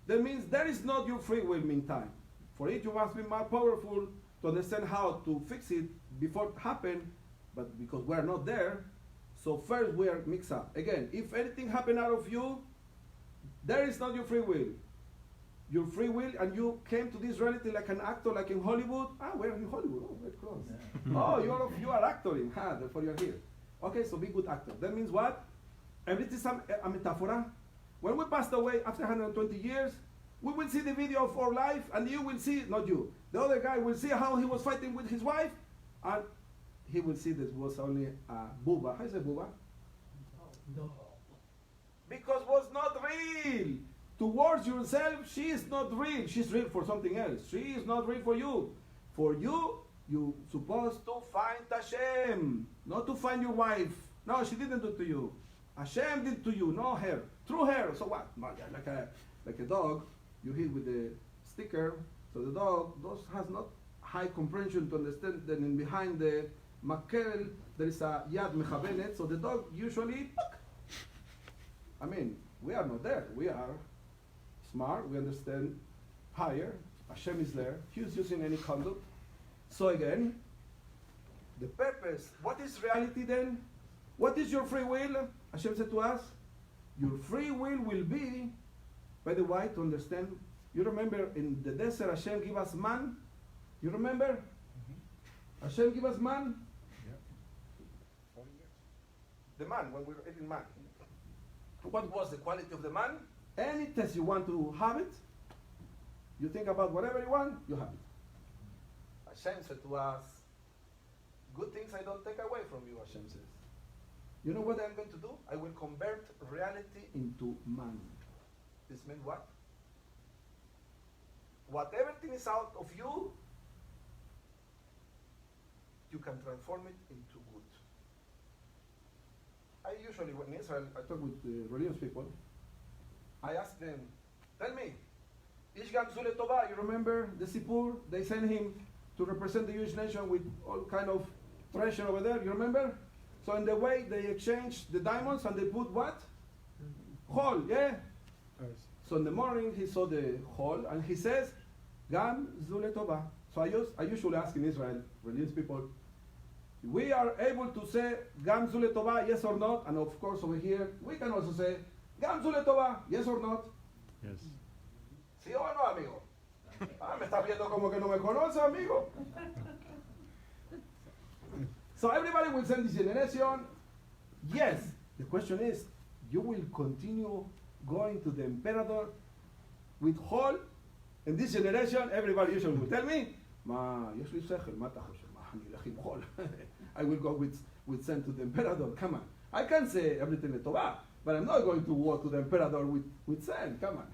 [SPEAKER 2] That means there is not your free will meantime. For it you must be more powerful to understand how to fix it before it happens, but because we are not there, so first we are mixed up. Again, if anything happened out of you, there is not your free will. Your free will, and you came to this reality like an actor, like in Hollywood. Ah, we're in Hollywood. Oh, very close. Yeah. Oh, you are acting. Therefore you're here. Okay, so be good actor. That means what? Everything is a metaphor. When we passed away after 120 years, we will see the video of our life, and you will see, not you, the other guy will see how he was fighting with his wife, and he will see that it was only a buba. How is a buba?
[SPEAKER 5] No.
[SPEAKER 2] Because it was not real. Towards yourself, she is not real. She's real for something else. She is not real for you. For you, you're supposed to find Hashem, not to find your wife. No, she didn't do it to you. Hashem did to you, no her. Through her, so what? Like a dog, you hit with the sticker, so the dog has not high comprehension to understand that in behind the makel there is a yad mechabenet, so the dog usually, I mean, we are not there. We are smart, we understand higher. Hashem is there. He's using any conduct. So again, the purpose, what is reality then? What is your free will? Hashem said to us, your free will be, by the way, to understand. You remember in the desert, Hashem gave us man? You remember? Mm-hmm. Hashem gave us man?
[SPEAKER 3] Yeah. 40 years.
[SPEAKER 2] The man, when we were eating man. What was the quality of the man? Any test you want to have it, you think about whatever you want, you have it. Hashem said to us, good things I don't take away from you, Hashem says. You know what I'm going to do? I will convert reality into man. This means what? Whatever thing is out of you, you can transform it into good. I usually, when in Israel, I talk with religious people, I ask them, tell me, Ish Gamzule Tova, you remember the Sipur? They sent him to represent the Jewish nation with all kind of treasure over there, you remember? So in the way, they exchanged the diamonds and they put what? Chol, yeah? So in the morning he saw the Chol and he says, Gam zu letova. So I usually ask in Israel, religious people, we are able to say Gam zu letova, yes or not? And of course over here, we can also say Gam zu letova, yes or not?
[SPEAKER 6] Yes.
[SPEAKER 2] ¿Sí o no, amigo? Ah, me está viendo como que no me conoce, amigo. So everybody will send this generation. Yes. The question is, you will continue going to the emperor with Chol? In this generation, everybody usually will tell me, Ma, יש לי שכל, מה אתה חושב? מה, אני אלך עם חול? I will go with sent to the emperor. Come on. I can say everything לטובה, but I'm not going to walk to the emperor with sand. Come on.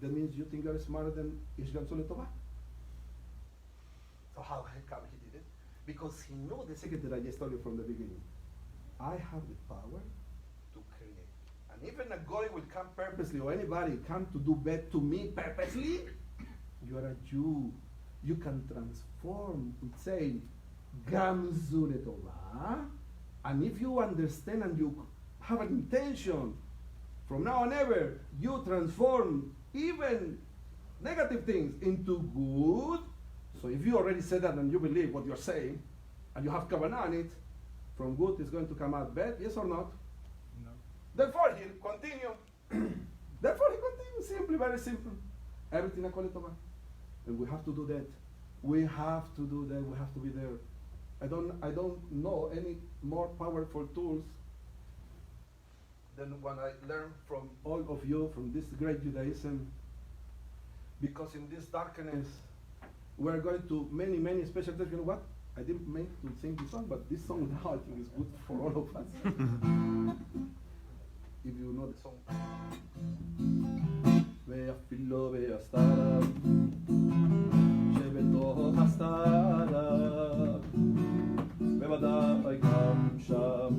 [SPEAKER 2] That means you think you're smarter than Ish Gamsu לטובה? So how come he did it? Because he knew the secret that I just told you from the beginning. I have the power to create. And even a guy will come purposely, or anybody come to do bad to me purposely, you are a Jew. You can transform with saying, Gamzu letova. And if you understand and you have an intention, from now on ever, you transform even negative things into good. So if you already said that and you believe what you're saying, and you have kavanah on it, from good is going to come out bad, yes or not?
[SPEAKER 6] No.
[SPEAKER 2] Therefore he'll continue. Therefore he continues, simply, very simple. Everything according to God. And we have to do that. We have to do that, we have to be there. I don't know any more powerful tools than what I learned from all of you, from this great Judaism. Because in this darkness, we're going to many special things. You know what? I didn't make to sing this song, but this song now I think is good for all of us. If you know the song. ואפילו בהסתרה, שבתוך הסתרה, בוודאי גם שם,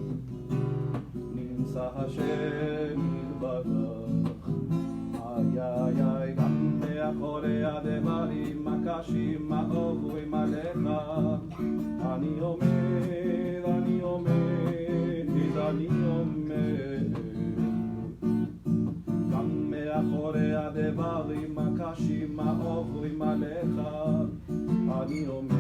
[SPEAKER 2] נמצא השם יתברך. איי, גם מאחורי הדברים הקשים העוברים עליך, אני עומד, גם מאחורי הדברים הקשים העוברים עליך, אני עומד.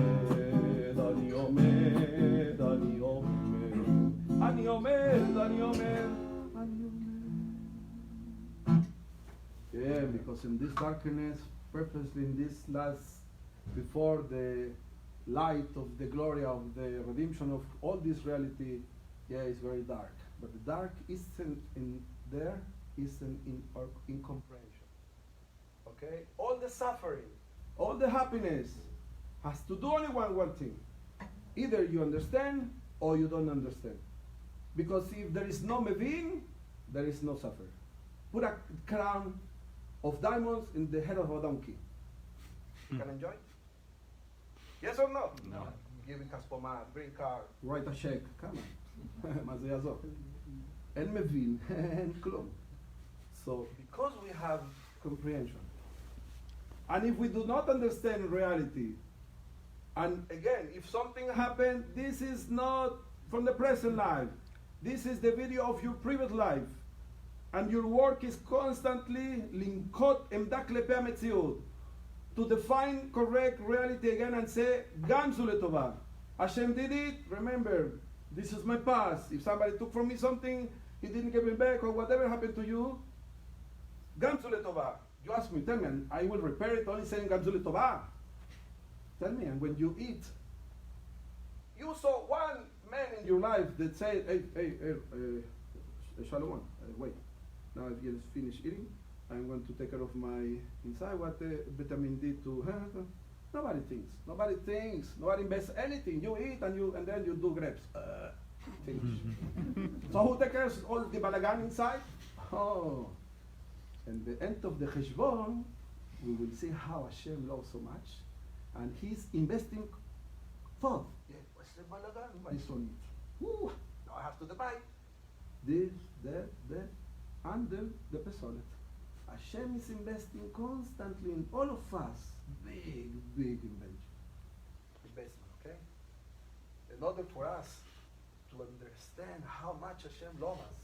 [SPEAKER 2] Yeah, because in this darkness, purposely in this last, before the light of the glory of the redemption of all this reality, yeah, it's very dark. But the dark isn't in there, isn't in our incomprehension. Okay? All the suffering, all the happiness has to do only one thing. Either you understand or you don't understand. Because if there is no mevin, there is no suffer. Put a crown of diamonds in the head of a donkey. You can enjoy? Yes or no?
[SPEAKER 6] No.
[SPEAKER 2] Give me kaspomat, bring car, write a check. Come on. מה זה יעזור? אין מבין, אין כלום. So, because we have comprehension, and if we do not understand reality, and again, if something happened, this is not from the present life. This is the video of your previous life. And your work is constantly linkot emda klepe המציאות, to define correct reality again and say, גם זו לטובה. Hashem did it, remember, this is my past. If somebody took from me something, he didn't give me back, or whatever happened to you, גם זו לטובה. You ask me, tell me, and I will repair it only saying גם זו לטובה. Tell me, and when you eat, you saw one man in your life that said, hey, Shalom, wait. Now I just finished eating. I'm going to take care of my inside. What vitamin D to have? Nobody thinks. Nobody invests anything. You eat and then you do grapes. Finish. So who takes care of all the balagan inside? Oh. And the end of the cheshbon, we will see how Hashem loves so much, and He's investing thought. Yeah, what's the balagan? My son. Woo! Now I have to divide this, that, under the pesolet. Hashem is investing constantly in all of us. Big investment, okay? In order for us to understand how much Hashem loves us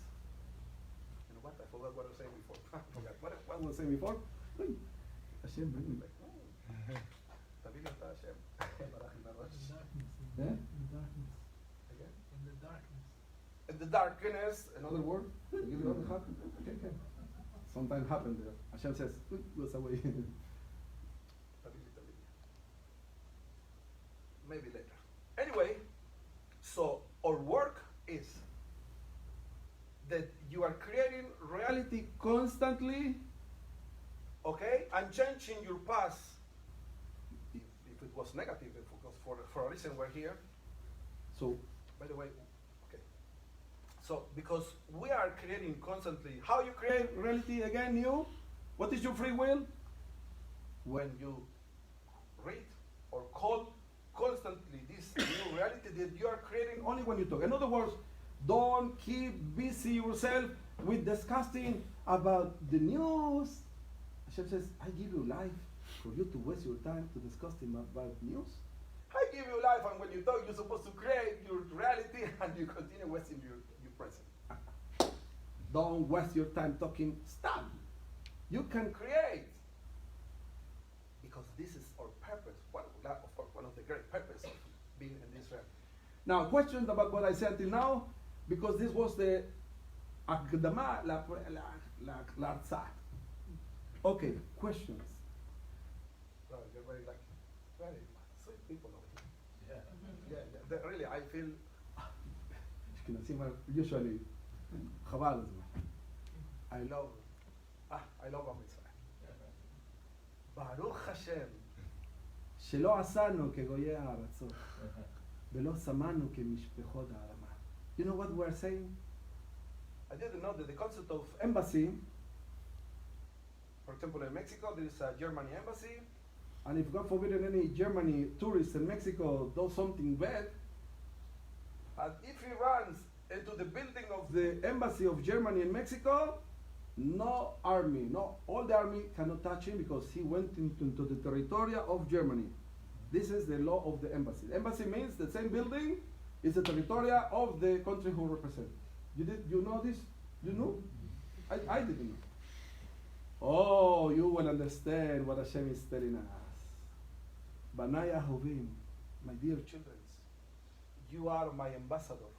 [SPEAKER 2] and what? I forgot what I was saying before. I forgot. What was I saying before? Hey, Hashem, bring me back. תביא לי אותה, השם. ברח לי מהראש.
[SPEAKER 1] In the darkness.
[SPEAKER 2] Again?
[SPEAKER 1] In the darkness.
[SPEAKER 2] In the darkness, another word. Give you another hug. Okay. Sometimes happen there. Hashem says, goes away. Maybe later. Anyway, so our work is that you are creating reality constantly, okay, and changing your past. If it was negative, because for a reason we're here. So, by the way, okay. So, because we are creating constantly, how you create reality again, you? What is your free will? When you read or call constantly this new reality that you are creating only when you talk. In other words, don't keep busy yourself with discussing about the news. Hashem says, I give you life for you to waste your time to discuss about news. I give you life, and when you talk, you're supposed to create your reality, and you continue wasting your present. Don't waste your time talking stuff. You can create. Because this is our purpose, one of the great purposes of being in this realm. Now, questions about what I said till now, because this was the הקדמה להרצאה. Okay, questions. Well, you're very lucky. Very sweet people over here. Yeah, really, I feel. Usually, חבל הזמן. I love עם ישראל. ברוך השם, שלא עשנו כגויי הארצות, ולא שמנו כמשפחות הערמה. You know what we're saying? I didn't know that the concept of embassy, for example, in Mexico, there is a Germany embassy, and if God forbid any Germany tourist in Mexico does something bad, and if he runs into the building of the embassy of Germany in Mexico, no army, no, all the army cannot touch him because he went into the territory of Germany. This is the law of the embassy. The embassy means the same building is the territory of the country who represent. You know this? You know? I didn't know. Oh, you will understand what Hashem is telling us. Banaya Hovim, my dear children, you are my ambassador.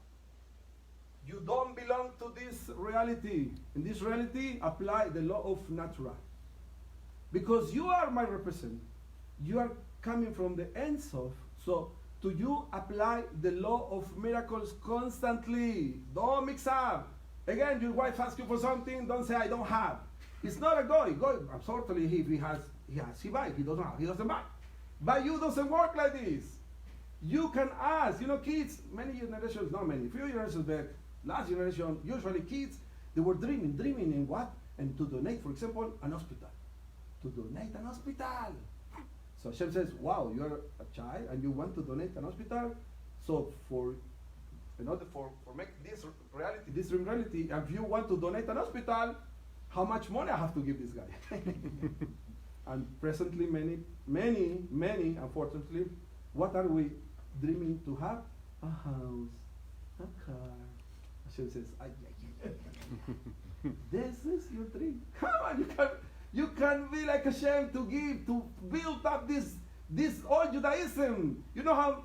[SPEAKER 2] You don't belong to this reality. In this reality, apply the law of natural. Because you are my representative. You are coming from the ends of, so to you apply the law of miracles constantly. Don't mix up. Again, your wife asks you for something, don't say I don't have. It's not a goy. Certainly if he has, he buys. He doesn't have, he doesn't buy. But you doesn't work like this. You can ask, kids, many generations, not many, few generations back, last generation, usually kids, they were dreaming in what? And to donate, for example, an hospital. To donate an hospital. So Hashem says, wow, you are a child and you want to donate an hospital. So in order for make this reality, if you want to donate an hospital, how much money I have to give this guy? And presently many, unfortunately, what are we dreaming to have? A house, a car. Hashem says, this is your dream. Come on, you can be like Hashem to give, to build up this all Judaism. You know how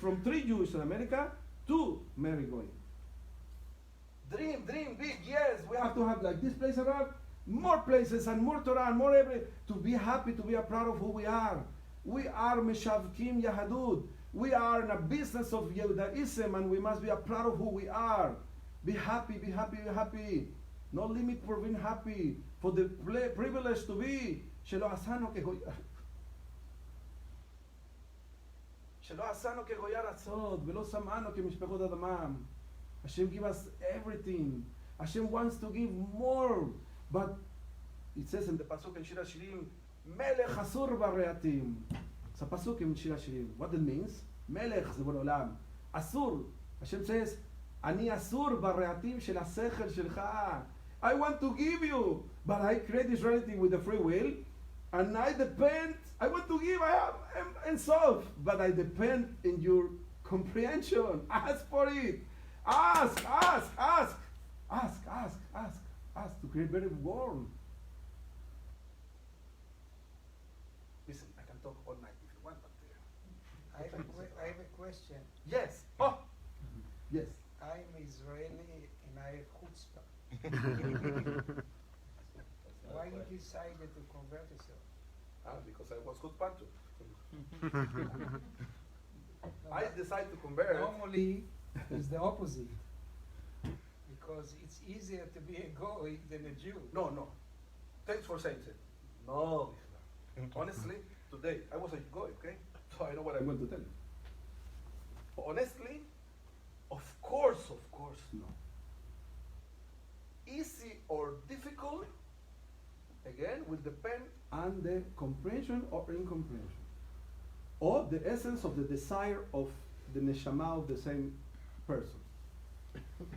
[SPEAKER 2] from 3 Jews in America, 2 Mary going. Dream big, yes. We have to have like this place around, more places and more Torah and more to be happy, to be proud of who we are. We are Meshavkim Yahadut. We are in a business of Judaism and we must be proud of who we are. Be happy, be happy, be happy. No limit for being happy. For the privilege to be. Shelo asano kegoyar atzot, velo samano kemishpechot adamam. Hashem give us everything. Hashem wants to give more. But it says in the pasuk in Shir Hashirim, Melech asur bareatim. It's a pasuk in Shir Hashirim. What it means? Melech zebor olam. Asur. Hashem says, Ani asur bareatim shel hasechel shelcha. I want to give you, but I create this reality with the free will, and I depend. I want to give. I have and solve, but I depend in your comprehension. Ask for it. Ask. Ask to create better world. Listen, I can talk all night if you want, but
[SPEAKER 5] I have a question.
[SPEAKER 2] yes. Oh, yes.
[SPEAKER 5] I'm Israeli and I have chutzpah. Why you decided to convert yourself?
[SPEAKER 2] Because I was chutzpah too.
[SPEAKER 5] No,
[SPEAKER 2] I
[SPEAKER 5] but
[SPEAKER 2] decided to convert.
[SPEAKER 5] normally it's the opposite. Because it's easier to be a goy than a Jew.
[SPEAKER 2] No. Thanks for saying it. No. Honestly, today I was a goy, okay? So I know what I'm going to tell you. Honestly, of course, no. Easy or difficult, again, will depend on the comprehension or incomprehension, or the essence of the desire of the neshama of the same person.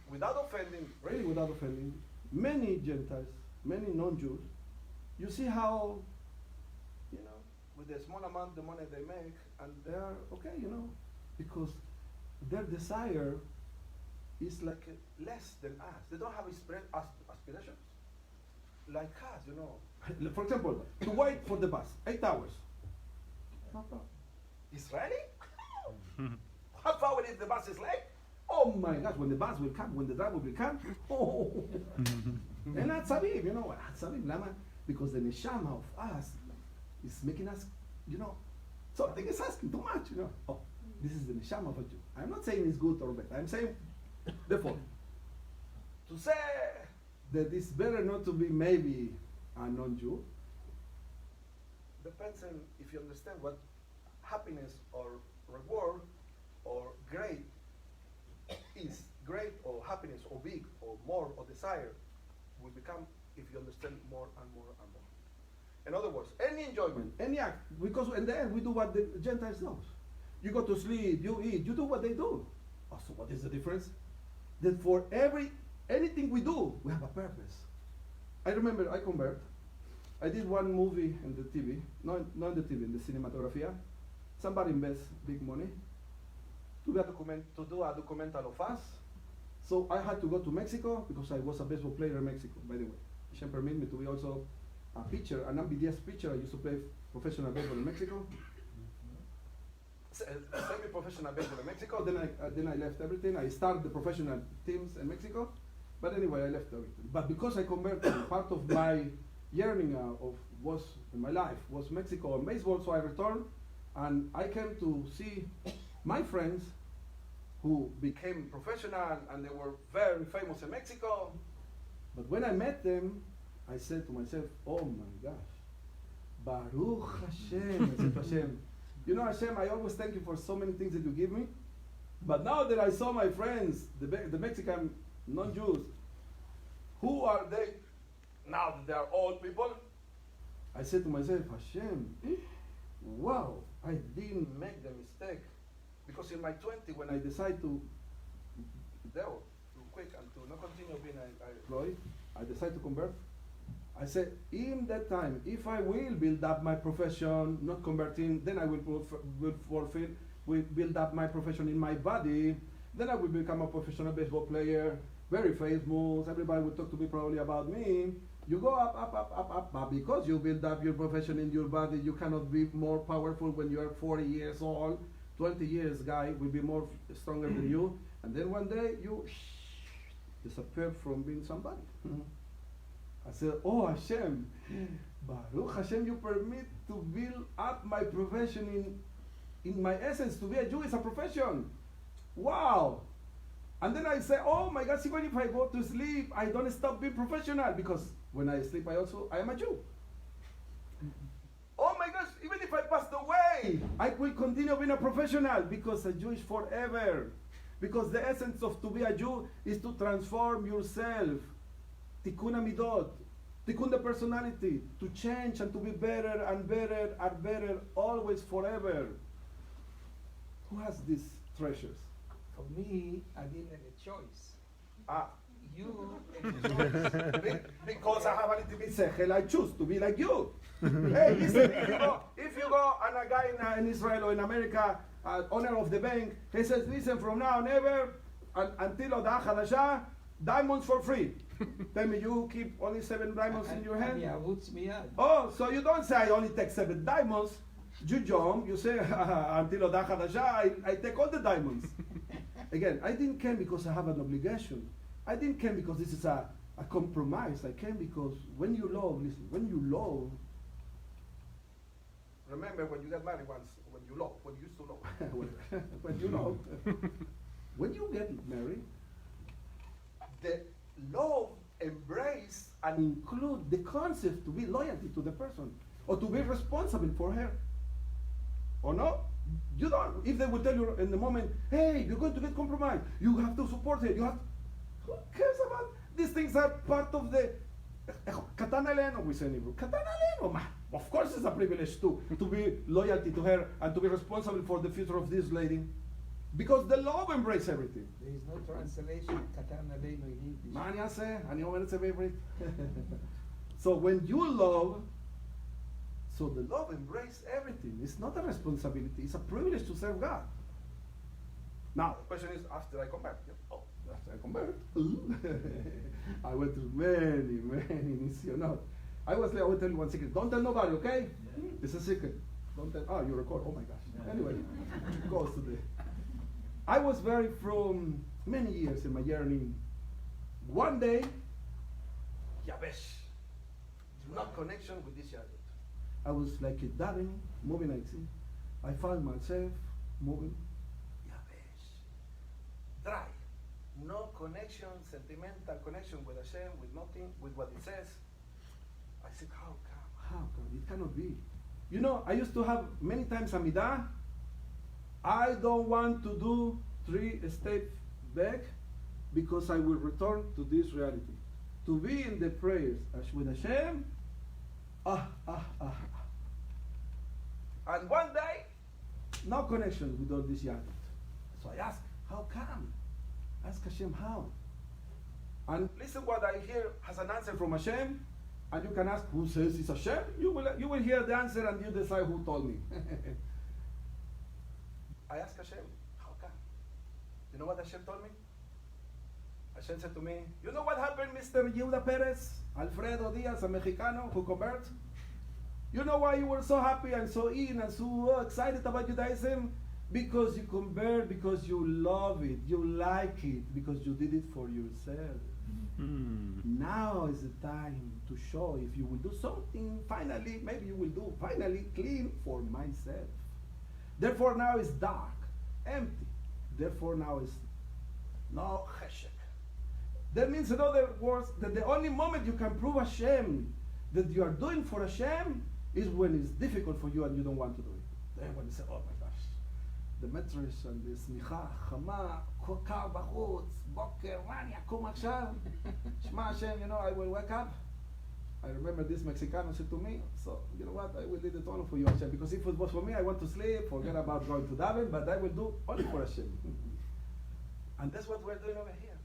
[SPEAKER 2] Without offending, really without offending, many Gentiles, many non-Jews, you see how, with the small amount of money they make, and they are okay, because their desire is like less than us. They don't have aspirations like us, For example, to wait for the bus, 8 hours. No problem. Israeli? Half hour if the bus is late? Oh my gosh, when the bus will come, when the driver will come, oh. And not Sabib, Sabib, Lama, because the neshama of us is making us, So I think it's asking too much, Oh, this is the neshama of a Jew. I'm not saying it's good or bad. I'm saying, therefore, to say that it's better not to be maybe a non-Jew depends on if you understand what happiness or reward or great is. Great or happiness or big or more or desire will become if you understand more and more and more. In other words, any enjoyment, any act, because in the end we do what the Gentiles do. You go to sleep, you eat, you do what they do. So what is the difference? That for anything we do, we have a purpose. I remember I convert. I did one movie in the TV, not in the TV, in the cinematography. Somebody invests big money to do a documental of us. So I had to go to Mexico because I was a baseball player in Mexico, by the way. She permitted me to be also a pitcher, an ambidextrous pitcher. I used to play professional baseball in Mexico. Semi-professional baseball in Mexico. Then I left everything. I started the professional teams in Mexico. But anyway, I left everything. But because I converted, part of my yearning was in my life was Mexico and baseball. So I returned, and I came to see my friends who became professional, and they were very famous in Mexico. But when I met them, I said to myself, oh my gosh, Baruch Hashem. I said to Hashem, Hashem, I always thank you for so many things that you give me. But now that I saw my friends, the Mexican non-Jews, who are they now that they are old people? I said to myself, Hashem, wow, I didn't make the mistake. Because in my 20s, when I decided to quit and to not continue being an employee, I decided to convert. I said, in that time, if I will build up my profession, not converting, then I will build up my profession in my body, then I will become a professional baseball player, very famous, everybody will talk to me probably about me. You go up, but because you build up your profession in your body, you cannot be more powerful when you are 40 years old. 20 years guy will be more stronger than you, and then one day you disappear from being somebody. I said, oh Hashem, Baruch Hashem, you permit to build up my profession in my essence. To be a Jew is a profession. Wow. And then I say, oh my God, even if I go to sleep, I don't stop being professional, because when I sleep, I am a Jew. Oh my gosh, even if I passed away, I will continue being a professional, because a Jew is forever. Because the essence of to be a Jew is to transform yourself. Tikkun hamidot, tikkun the personality, to change and to be better and better and better, always forever. Who has these treasures?
[SPEAKER 5] For me, I didn't have a choice. You
[SPEAKER 2] because I have a little bit sechel, I choose to be like you. Hey, listen, if you go and a guy in Israel or in America, owner of the bank, he says, listen, from now on ever, until Odah Chadashah, diamonds for free. Tell me, you keep only 7 diamonds in your hand?
[SPEAKER 5] Yeah.
[SPEAKER 2] Oh, so you don't say I only take 7 diamonds. You jump, you say, until Oda Chadasha, I take all the diamonds. Again, I didn't come because I have an obligation. I didn't come because this is a compromise. I came because when you love, listen, when you love, remember when you got married once, when you used to love, when you love, when you get married, the love embrace and include the concept to be loyalty to the person or to be responsible for her. Or no? You don't. If they will tell you in the moment, hey, you're going to get compromised, you have to support her. You have. Who cares about these things? Are part of the katana leno. We say in Hebrew, katana leno. Of course, it's a privilege to be loyalty to her and to be responsible for the future of this lady, because the love embraces everything.
[SPEAKER 5] There is no translation katana leno in English.
[SPEAKER 2] מה אני אעשה? אני אומר את זה בעברית. So when you love, so the love embraces everything. It's not a responsibility. It's a privilege to serve God. Now, the question is, after I convert. Oh, after I convert. I went through many nisionot. I will tell you one secret. Don't tell nobody, okay? Yeah. It's a secret. Don't tell. Oh, you record. Oh my gosh. Yeah. Anyway, goes today. I was from many years in my journey. One day, Yabesh, not connection with this yadut. I was like a davening, moving like this. I found myself moving, Yabesh, dry. No connection, sentimental connection with Hashem, with nothing, with what it says. I said, how come? It cannot be. You know, I used to have many times Amidah. I don't want to do 3 steps back because I will return to this reality. To be in the prayers with Hashem, And one day, no connection with all this yadut. So I ask, how come? Ask Hashem how. And listen what I hear as an answer from Hashem, and you can ask who says it's Hashem. You will hear the answer and you decide who told me. I asked Hashem, how come? You know what Hashem told me? Hashem said to me, you know what happened, Mr. Yehuda Peretz, Alfredo Diaz, a Mexicano who converted? You know why you were so happy and so in and so excited about Judaism? Because you convert, because you love it, you like it, because you did it for yourself. Now is the time to show if you will do something, finally, maybe you will do, finally clean for myself. Therefore now it's dark, empty. Therefore now it's no cheshek. That means, in other words, that the only moment you can prove Hashem that you are doing for Hashem is when it's difficult for you and you don't want to do it. Then when you say, oh my gosh, the medrash and the smicha, chama, kar bachutz, boker, mani, akum achshav, shema Hashem, you know, I will wake up. I remember this Mexicano said to me, so, you know what, I will leave it all for you, Hashem, because if it was for me, I want to sleep, forget about going to daven, but I will do only for Hashem. And that's what we're doing over here,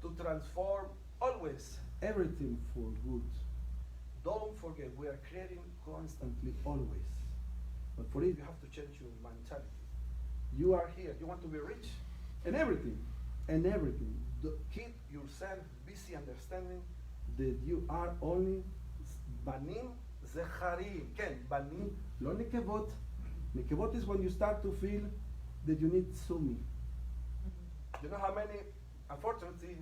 [SPEAKER 2] to transform always everything for good. Don't forget, we are creating constantly, always. But for it, you have to change your mentality. You are here, you want to be rich, and everything. Keep yourself busy understanding that you are only banim zecharim. Ken, banim, lo nekevot. Nekevot is when you start to feel that you need sumi. You know how many, unfortunately,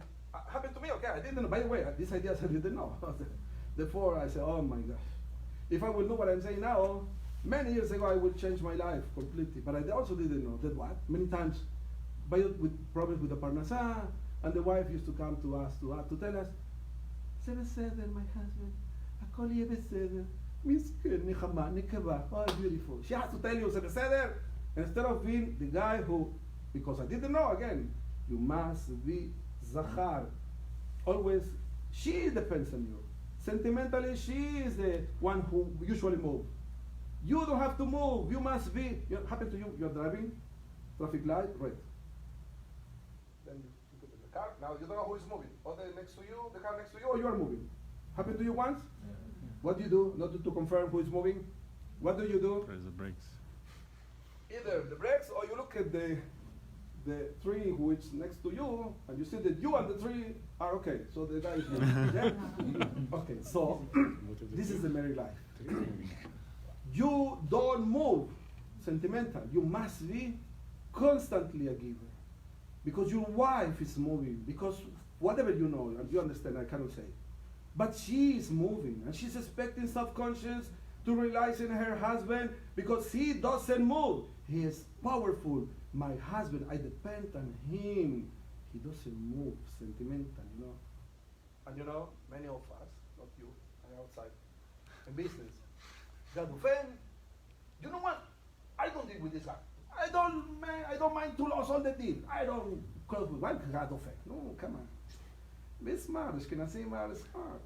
[SPEAKER 2] happened to me, okay, I didn't know, by the way, these ideas I didn't know. Therefore, I said, oh my gosh, if I will know what I'm saying now, many years ago I would change my life completely. But I also didn't know that what? Many times, with problems with the parnasa, and the wife used to come to us to tell us, "C'est בסדר, my husband, הכל יהיה בסדר, מסכן, נחמה, נקבה, oh beautiful." She has to tell you, "C'est בסדר," instead of being the guy who, because I didn't know again, you must be zachar. Always, she depends on you. Sentimentally, she is the one who usually moves. You don't have to move. You must be. Happen to you. You're driving, traffic light, red. Then you put in the car. Now you don't know who is moving. Or the next to you, the car next to you, or you are moving. Happen to you once? Yeah. What do you do? Not to confirm who is moving. What do you do?
[SPEAKER 6] Press the brakes.
[SPEAKER 2] Either the brakes, or you look at the the tree which next to you, and you see that you and the tree are okay. So the guy is moving. Yeah? Okay, so this is the married life. You don't move sentimental. You must be constantly a giver. Because your wife is moving, because whatever you know, and you understand, I cannot say. But she is moving, and she's expecting subconscious to realize in her husband, because he doesn't move. He is powerful. My husband, I depend on him. He doesn't move sentimental, you know. And you know, many of us, not you, are outside in business. Gadufan, you know what? I don't deal with this guy. I don't mind to lose on the deal. I don't close with one Gadufan. No, come on. Be smart. Ashkenazim are smart.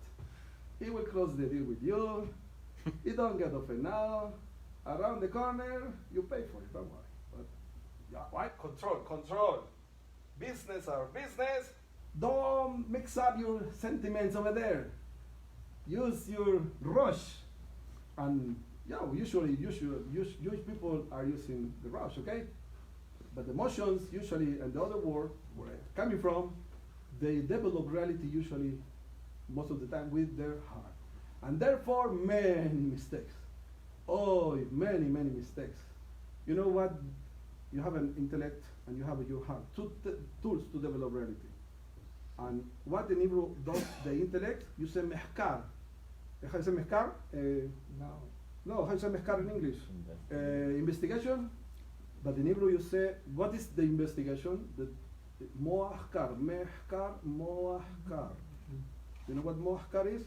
[SPEAKER 2] He will close the deal with you. You don't get offended now. Around the corner, you pay for it. Don't worry. But yeah, why? Control. Business are business. Don't mix up your sentiments over there. Use your rush. And yeah, usually Jewish people are using the rush, okay? But emotions usually, and the other world where it's coming from, they develop reality usually most of the time with their heart. And therefore, many mistakes. Oh, many mistakes. You know what? You have an intellect and you have your heart. Two tools to develop reality. And what in Hebrew does the intellect? You say mehkar. How you say mehkar? No, how you say mehkar in English? Investigation. But in Hebrew you say, what is the investigation? The moahkar, mehkar, moahkar. You know what moahkar is?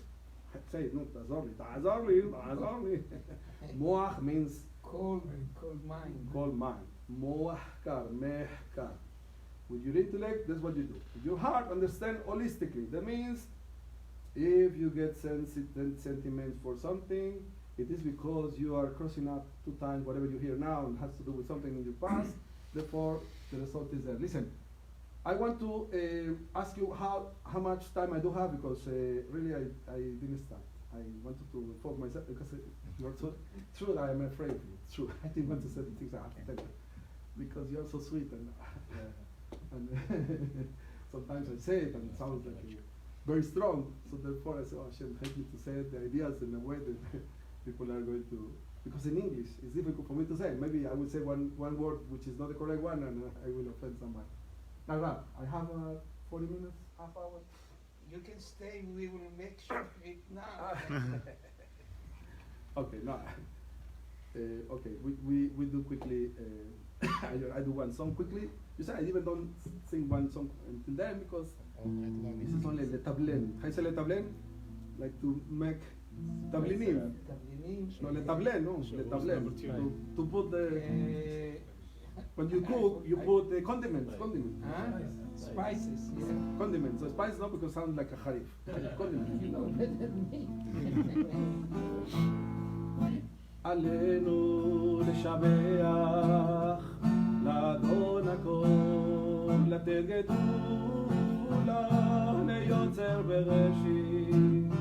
[SPEAKER 2] Say it, no, tazorli. Moach means
[SPEAKER 5] cold mind.
[SPEAKER 2] Cold mind. Moahkar, mehkar. With your intellect, that's what you do. With your heart, understand holistically. That means if you get sentiments for something, it is because you are crossing up 2 times whatever you hear now and has to do with something in your past. Therefore, the result is there. Listen, I want to ask you how much time I do have, because really I didn't start. I wanted to inform myself because you're so true that I am afraid of you. True, I didn't want to say the things I have to tell you because you're so sweet and sometimes I say it and it sounds like very strong. So therefore I say, oh, Hashem, help me to say the ideas in a way that people are going to. Because in English it's difficult for me to say. Maybe I will say one word which is not the correct one and I will offend somebody. Now, I have 40 minutes, half hour.
[SPEAKER 5] You can stay, we will make sure it now.
[SPEAKER 2] Okay, no. Okay, we do quickly. I do one song quickly. You say I even don't sing one song until then because this is only le tablen. How you say le tablen? Like to make tablinim. No, le tablen, no, le tablen. To put the. When you cook, you put the condiments.
[SPEAKER 5] Spices, yeah.
[SPEAKER 2] Condiments. So spices not because it sounds like a harif. Condiments.
[SPEAKER 5] You know better than me.
[SPEAKER 2] עלינו לשבח לאדון הכל, לתת גדולה ליוצר בראשית.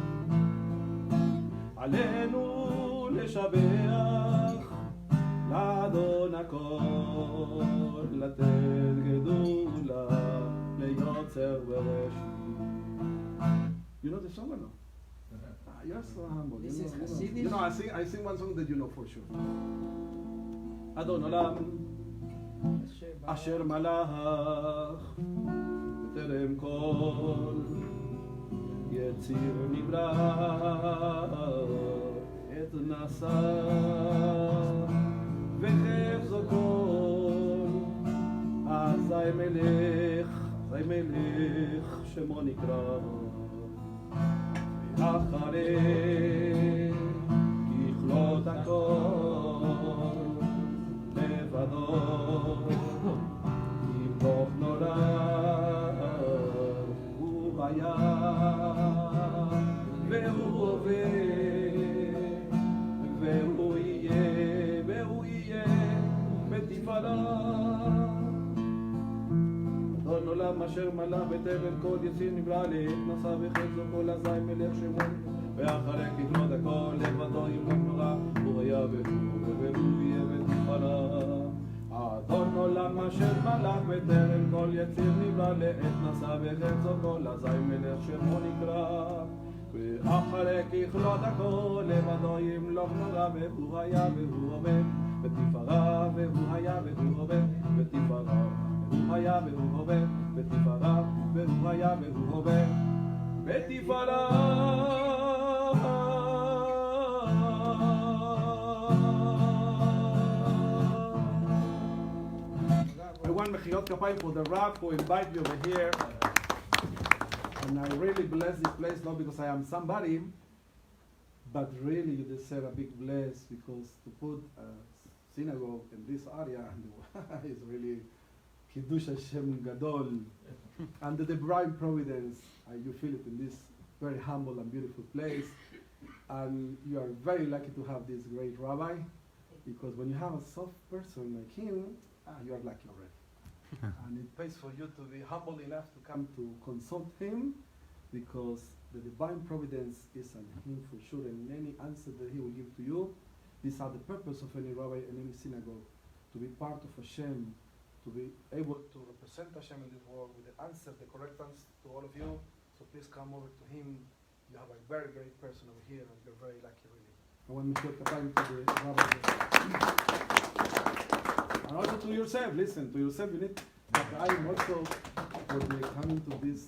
[SPEAKER 2] עלינו לשבח לאדון הכל, לתת גדולה ליוצר בראשית. You know the song or no? You're so humble.
[SPEAKER 5] This is
[SPEAKER 2] Hasidic. You know, I sing one song that you know for sure. אדון עולם אשר מלך בטרם כל יציר נברא עת נשא וחפצו כל אזי מלך שמו נקרא אחרי ככלות הכל לבדו ימלוך נורא הוא היה והוא הווה והוא יהיה בתפארה אדון עולם אשר מלך בטרם כל יציר נברא לעת נשא וחפצו כל אזי מלך שמו ואחרי ככלות הכל לבדו ימלוך נורא הוא היה והוא יהיה בתפארה אדון עולם העולם אשר מלך בטרם כל יציר נברא לעת נשא בחפצו כל אזי מלך שמו נקרא ואחרי ככלות הכל לבדו ימלוך נורא והוא היה והוא הווה ותפארה והוא היה והוא הווה ותפארה והוא היה והוא הווה ותפארה והוא היה והוא הווה ותפארה I want Mechiyot Kapayim for the Rav who invited me over here. And I really bless this place, not because I am somebody, but really you deserve a big bless because to put a synagogue in this area is really Kiddush Hashem Gadol. Under the divine providence, you feel it in this very humble and beautiful place. And you are very lucky to have this great rabbi because when you have a soft person like him, you are lucky already. And it pays for you to be humble enough to come to consult him because the divine providence is on him for sure, and any answer that he will give to you, these are the purpose of any rabbi and any synagogue, to be part of Hashem, to be able to represent Hashem in this world with the answer, the correct answer to all of you. So please come over to him. You have a very great person over here and you're very lucky really. I want to take time to the rabbi. And also to yourself, listen, to yourself you need, but I am also, for the coming to this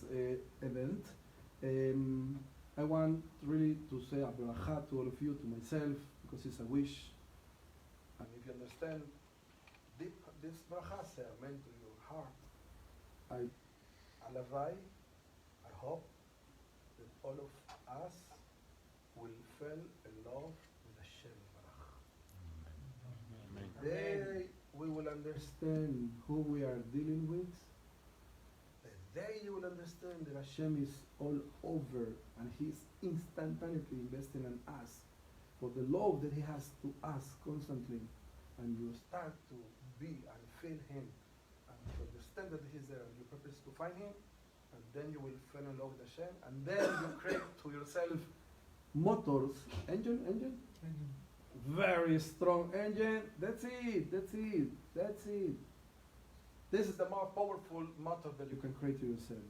[SPEAKER 2] event, I want really to say a bracha to all of you, to myself, because it's a wish. And if you understand, this brachas are meant to your heart. I hope that all of us will fall in love with Hashem. The day we will understand who we are dealing with, the day you will understand that Hashem is all over and He's instantaneously investing in us for the love that He has to us constantly, and you start to be and feel Him and to understand that He's there and you purpose to find Him, and then you will fall in love with Hashem, and then you create to yourself motors, engine, very strong engine. That's it. This is the more powerful motor that you can create to yourself.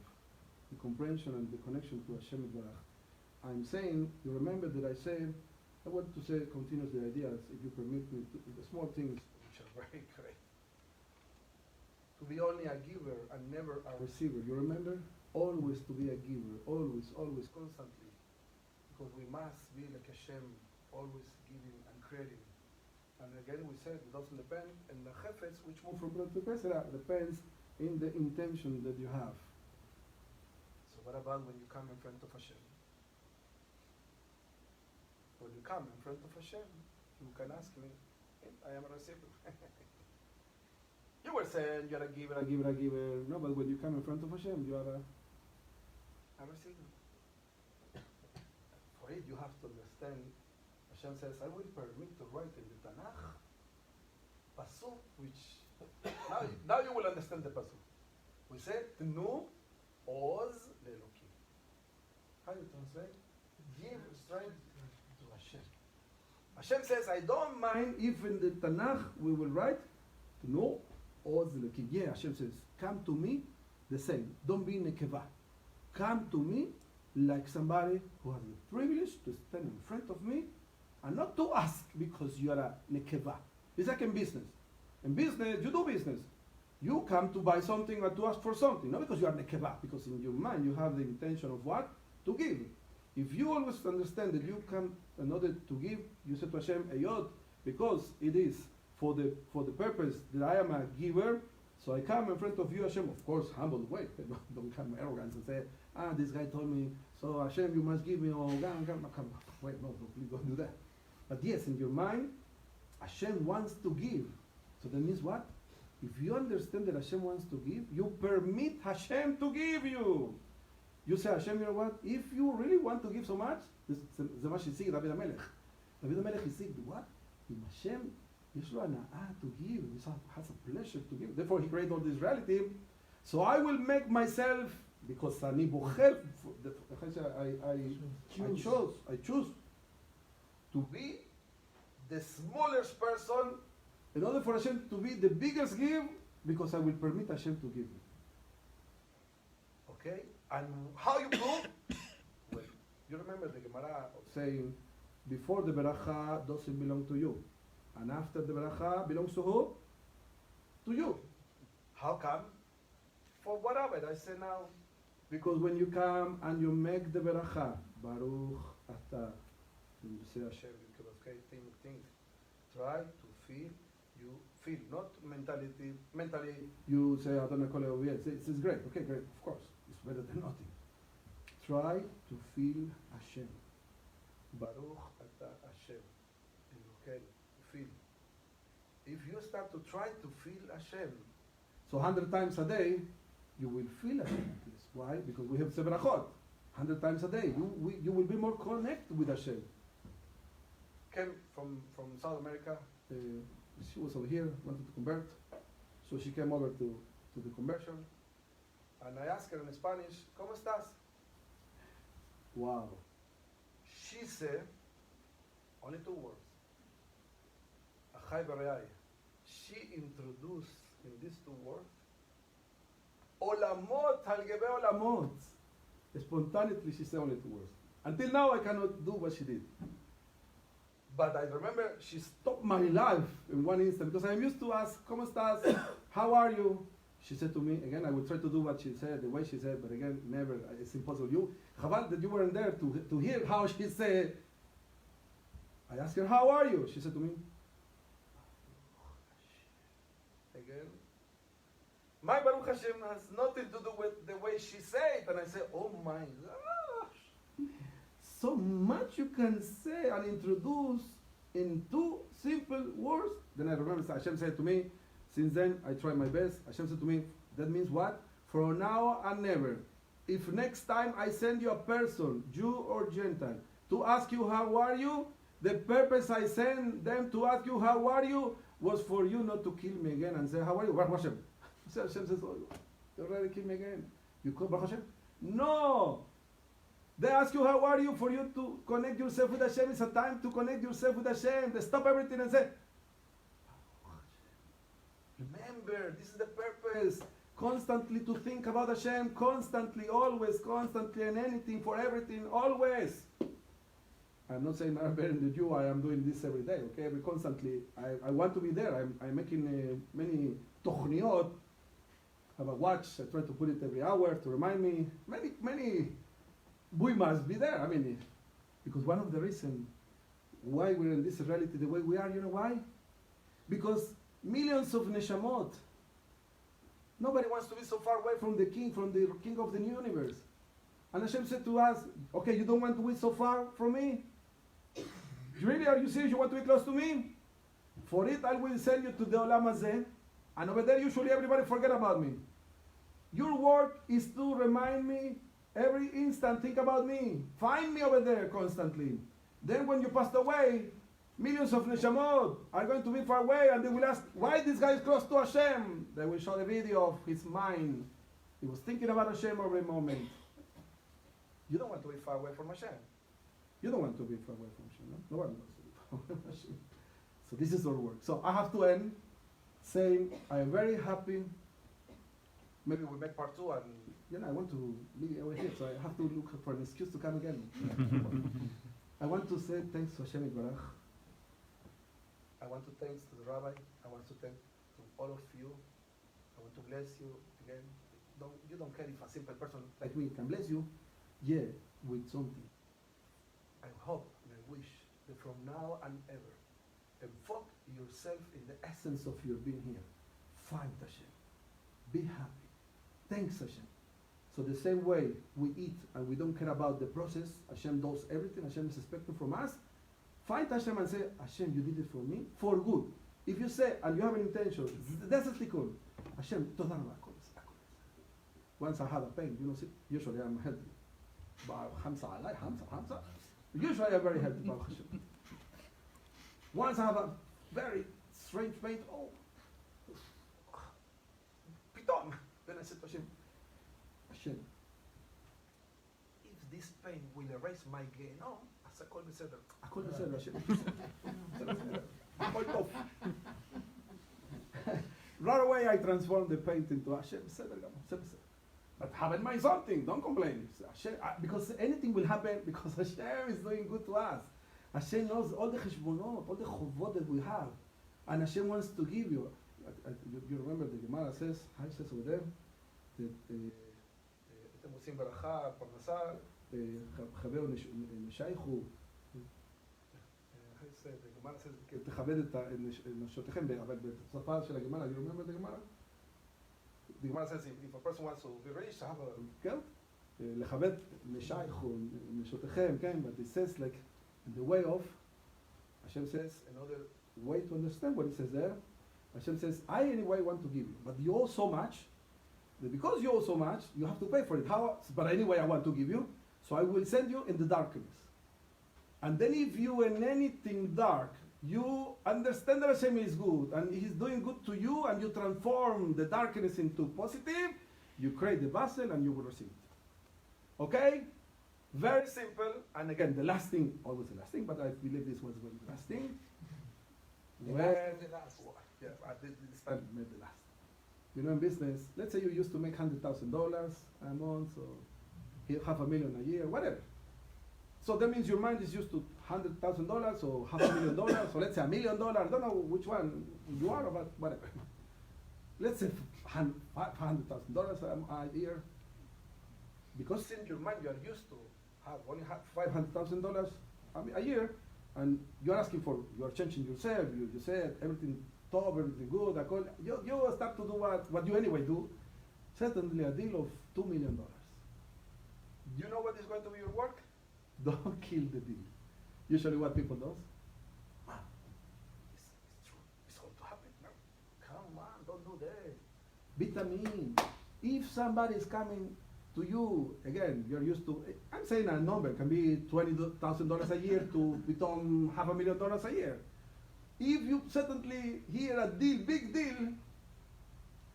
[SPEAKER 2] The comprehension and the connection to Hashem Yitbarach. I'm saying, you remember that I said, I want to say continuously ideas, if you permit me, the small things which are very great. To be only a giver and never a receiver. You remember? Always to be a giver. Always, constantly. Because we must be like Hashem, always giving and creating. And again we said it doesn't depend in the chefetz which move from Brot to Pesach, depends in the intention that you have. So what about when you come in front of Hashem? When you come in front of Hashem, you can ask me, I am a receiver. You were saying you're a giver. No, but when you come in front of Hashem, you are a receiver. For it, you have to understand. Hashem says, I will permit to write in the Tanakh pasuk, which now you will understand the pasuk. We said, Tnu oz le'elokim. How do you translate? Give strength to Hashem. Hashem says, I don't mind if in the Tanakh we will write Tnu oz le'elokim. Yeah, Hashem says, come to me the same. Don't be nekeva. Come to me like somebody who has the privilege to stand in front of me and not to ask because you are a nekeva. It's like in business. In business, you do business. You come to buy something or to ask for something, not because you are nekeva, because in your mind you have the intention of what? To give. If you always understand that you come in order to give, you say to Hashem, Eyod, because it is for the purpose that I am a giver, so I come in front of you, Hashem, of course, humble way. Don't come arrogant and say, this guy told me, so Hashem, you must give me, wait, no, please don't do that. But yes, in your mind, Hashem wants to give. So that means what? If you understand that Hashem wants to give, you permit Hashem to give you. You say, Hashem, you know what? If you really want to give so much, זה מה שהשיג דוד המלך. דוד המלך השיג, what? אם Hashem, יש לו הנאה to give, he has a pleasure to give. Therefore, he created all this reality. So I will make myself, because אני בוחר, I choose to be the smallest person in order for Hashem to be the biggest give. because I will permit Hashem to give me.
[SPEAKER 7] Okay? And how you prove? Well, you remember the Gemara
[SPEAKER 2] Saying, before the beracha doesn't belong to you, and after the beracha belongs to who? To you.
[SPEAKER 7] How come? For whatever. I say now,
[SPEAKER 2] Because when you come and you make the beracha, Baruch Ata, you say Hashem.
[SPEAKER 7] Hashem, okay, think. Try to feel, you feel, not mentally.
[SPEAKER 2] You say Adonai Kol Yehovah. It's great. Okay, great. Of course, it's better than nothing. Try to feel Hashem.
[SPEAKER 7] Baruch Ata Hashem. Okay, feel. If you start to try to feel Hashem,
[SPEAKER 2] So 100 times a day, you will feel Hashem. Why? Because we have severachot. 100 times a day, you will be more connected with Hashem.
[SPEAKER 7] came from South America.
[SPEAKER 2] She was over here, wanted to convert, so she came over to the conversion,
[SPEAKER 7] And I asked her in Spanish, ¿Cómo estás?
[SPEAKER 2] wow.
[SPEAKER 7] She said, only 2 words. Achai Bereai. She introduced in these 2 words, Olamot al gebe olamot.
[SPEAKER 2] Spontaneously, she said only 2 words. Until now, I cannot do what she did.
[SPEAKER 7] But I remember she
[SPEAKER 2] Stopped my life in one instant, because I'm used to ask, ¿Cómo estás? How are you? She said to me, again, I will try to do what she said, the way she said, but again, never, it's impossible. Chaval, that you weren't there to hear how she said. I asked her, how are you? She said to me,
[SPEAKER 7] again. My Baruch Hashem has nothing to do with the way she said. And I said, oh my gosh.
[SPEAKER 2] so much you can say and introduce in 2 simple words. Then I remember Hashem said to me, since then I try my best. Hashem said to me, that means what? For now and never. If next time I send you a person, Jew or Gentile, to ask you how are you, the purpose I send them to ask you how are you was for you not to kill me again and say, how are you? Baruch Hashem. So Hashem says, oh, you already killed me again. You call Baruch Hashem? No! They ask you how are you for you to connect yourself with Hashem. It's a time to connect yourself with Hashem. They stop everything and say, remember, this is the purpose. Constantly to think about Hashem, constantly, always, constantly, and anything, for everything, always. I'm not saying I'm better than you, I am doing this every day, okay? Every constantly, I want to be there. I'm making many tochniot. I have a watch, I try to put it every hour to remind me. We must be there. I mean, because one of the reasons why we're in this reality the way we are, you know why? Because millions of neshamot. Nobody wants to be so far away from the king of the universe. And Hashem said to us, okay, you don't want to be so far from me? Really, are you serious? You want to be close to me? For it, I will send you to the Olam Hazeh. And over there, usually everybody forget about me. Your work is to remind me every instant, think about me. Find me over there constantly. Then when you passed away, millions of neshamot are going to be far away, and they will ask, why this guy is close to Hashem? They will show the video of his mind. He was thinking about Hashem every moment.
[SPEAKER 7] You don't want to be far away from Hashem.
[SPEAKER 2] You don't want to be far away from Hashem, no? No one wants to be far away from Hashem. So this is our work. So I have to end saying, I am very happy.
[SPEAKER 7] Maybe we make part 2 and
[SPEAKER 2] I want to be over here, so I have to look for an excuse to come again. I want to say thanks to Hashem Yitbarach.
[SPEAKER 7] I want to thank to the rabbi. I want to thank to all of you. I want to bless you again. You don't care if a simple person
[SPEAKER 2] Like me can bless you, yeah, with something.
[SPEAKER 7] I hope and I wish that from now and ever, evoke yourself in the essence
[SPEAKER 2] Essence of your being here. Find Hashem. Be happy. Thanks Hashem. So the same way we eat and we don't care about the process, Hashem does everything, Hashem is expecting from us. Find Hashem and say, Hashem, you did it for me, for good. If you say, and you have an intention, that's a tikkun. Hashem, toda rabba. Once I had a pain, usually I'm healthy. Usually I'm very healthy, Baruch Hashem. Once I have a very strange pain,
[SPEAKER 7] Piton. Then I said to Hashem,
[SPEAKER 2] Hashem,
[SPEAKER 7] if this pain will erase my genom, as I call the seder.
[SPEAKER 2] הכל בסדר, השם. הכל טוב. right away I transform the paint into Hashem. But have in mind something, don't complain. Hashem, because anything will happen because Hashem is doing good to us. Hashem knows all the cheshbonot, all the chovot that we have. And Hashem wants to give you. You remember the Gemara says, how it says over there, that
[SPEAKER 7] אתם עושים ברכה, פרנסה.
[SPEAKER 2] חבר נשייכו.
[SPEAKER 7] The Gemara says,
[SPEAKER 2] תכבד את נשותיכם, אבל בשפה של הגמרא, you remember the Gemara?
[SPEAKER 7] the Gemara says if a person wants to be rich, have a...
[SPEAKER 2] כן? לכבד נשייכו, נשותיכם, כן? But it says like, in the way of, Hashem says, another way to understand what it says there, Hashem says, I anyway want to give you, but you owe so much, that because you owe so much, you have to pay for it. How? But anyway I want to give you, so I will send you in the darkness. And then if you in anything dark, you understand that Hashem is good, and He's doing good to you, and you transform the darkness into positive, you create the vessel and you will receive it. Okay? Very simple. And again, the last thing, always the last thing, but I believe this was the last thing.
[SPEAKER 5] The last one.
[SPEAKER 7] Yeah, this time
[SPEAKER 2] Made the last. You know, in business, let's say you used to make $100,000 a month, or $500,000 a year, whatever. So that means your mind is used to $100,000 or $500,000, so let's say $1 million. I don't know which one you are, but whatever. Let's say $500,000 a year. Because in your mind you are used to have only $500,000 a year, and you're asking for, you're changing yourself, you said everything top, everything good, you start to do what you anyway do. Certainly a deal of $2 million.
[SPEAKER 7] Do you know what is going to be your work?
[SPEAKER 2] Don't kill the deal. Usually what people do,
[SPEAKER 7] It's true. It's going to happen now. Come on, don't do that.
[SPEAKER 2] vitamin. If somebody is coming to you, again, you're used to, I'm saying a number, can be $20,000 a year to become $500,000 a year. If you suddenly hear a deal, big deal,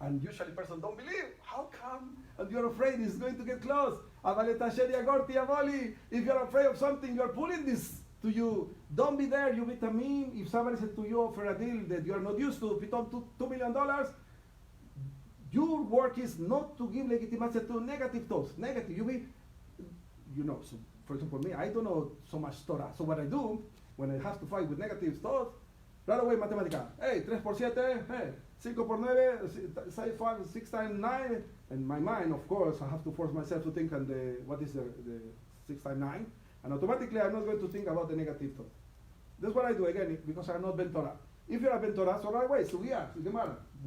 [SPEAKER 2] and usually person don't believe, how come? And you're afraid it's going to get close. If you're afraid of something, you're pulling this to you. Don't be there, you vitamin. If somebody said to you offer a deal that you're not used to, become $2 million, your work is not to give legitimacy to negative thoughts. Negative, so for example, me, I don't know so much Torah. So what I do, when I have to fight with negative thoughts, right away, matemática. Hey, 3 por 7, hey, 5 por 9, 5, 6 times 9. And my mind, of course, I have to force myself to think on what is the 6 times 9. And automatically, I'm not going to think about the negative thought. That's what I do, again, because I'm not Ben Torah. If you're a Ben Torah, so right away, so yeah,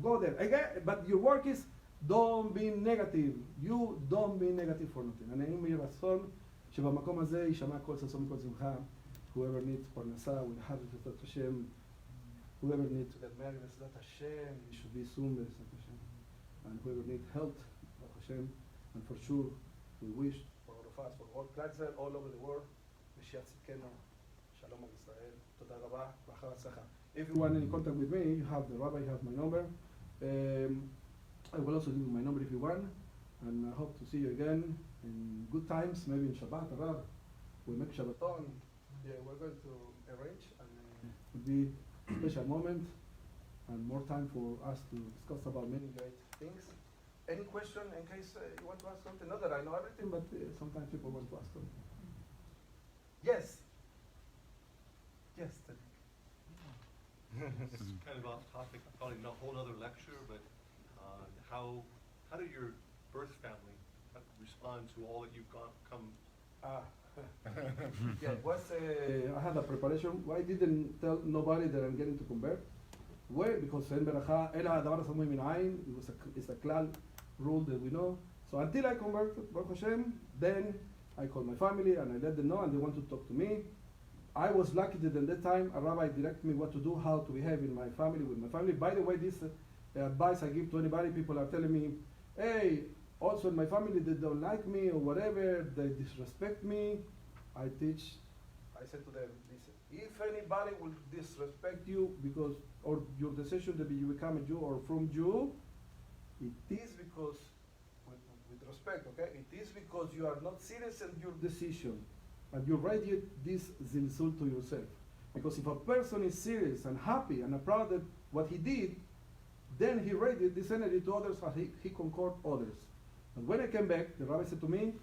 [SPEAKER 2] go there. Again, but your work is, don't be negative. You don't be negative for nothing. And אני מרצון שבמקום הזה יישמע כל ששון מכל שמחה. Whoever needs parnasa will have it with Hashem. Whoever needs to get married, Bezrat Hashem, it should be soon, Bezrat Hashem. And whoever needs health, Bezrat Hashem. And for sure, we wish
[SPEAKER 7] For all of us, for all Klaxel, all over the world, Mashiach Tzidkenu, Shalom על ישראל, תודה רבה, ברכה והצלחה.
[SPEAKER 2] if you want any contact with me, you have the rabbi, you have my number. I will also give you my number if you want. And I hope to see you again in good times, maybe in Shabbat, Arab. We make Shabbaton.
[SPEAKER 7] Yeah, we're going to arrange and
[SPEAKER 2] It would be a special moment and more time for us to discuss about many
[SPEAKER 7] great things. Any question in case you want to ask something? Not that I know everything,
[SPEAKER 2] but sometimes people want to ask something.
[SPEAKER 7] yes. Yes, Tariq.
[SPEAKER 8] This is kind of off topic, probably not a whole other lecture, but how did your birth family respond to all that you've come?
[SPEAKER 7] Yeah, it was
[SPEAKER 2] I had a preparation. Why didn't tell nobody that I'm getting to convert? Why? Because אין ברכה, אלא הדבר הסמוי מן העין, it's a כלל rule that we know. So until I converted, Baruch Hashem, then I called my family and I let them know and they want to talk to me. I was lucky that at that time a rabbi directed me what to do, how to behave in my family, with my family. By the way, this advice I give to anybody, people are telling me, hey, also in my family they don't like me or whatever, they disrespect me. I said to them, listen, if anybody will disrespect you because, or your decision that you become a Jew or from Jew, it is because, with respect, okay, it is because you are not serious in your decision. And you radiate this zilzul to yourself. Because if a person is serious and happy and proud of what he did, Then he radiated this energy to others, and he conquered others. And when I came back, the rabbi said to me,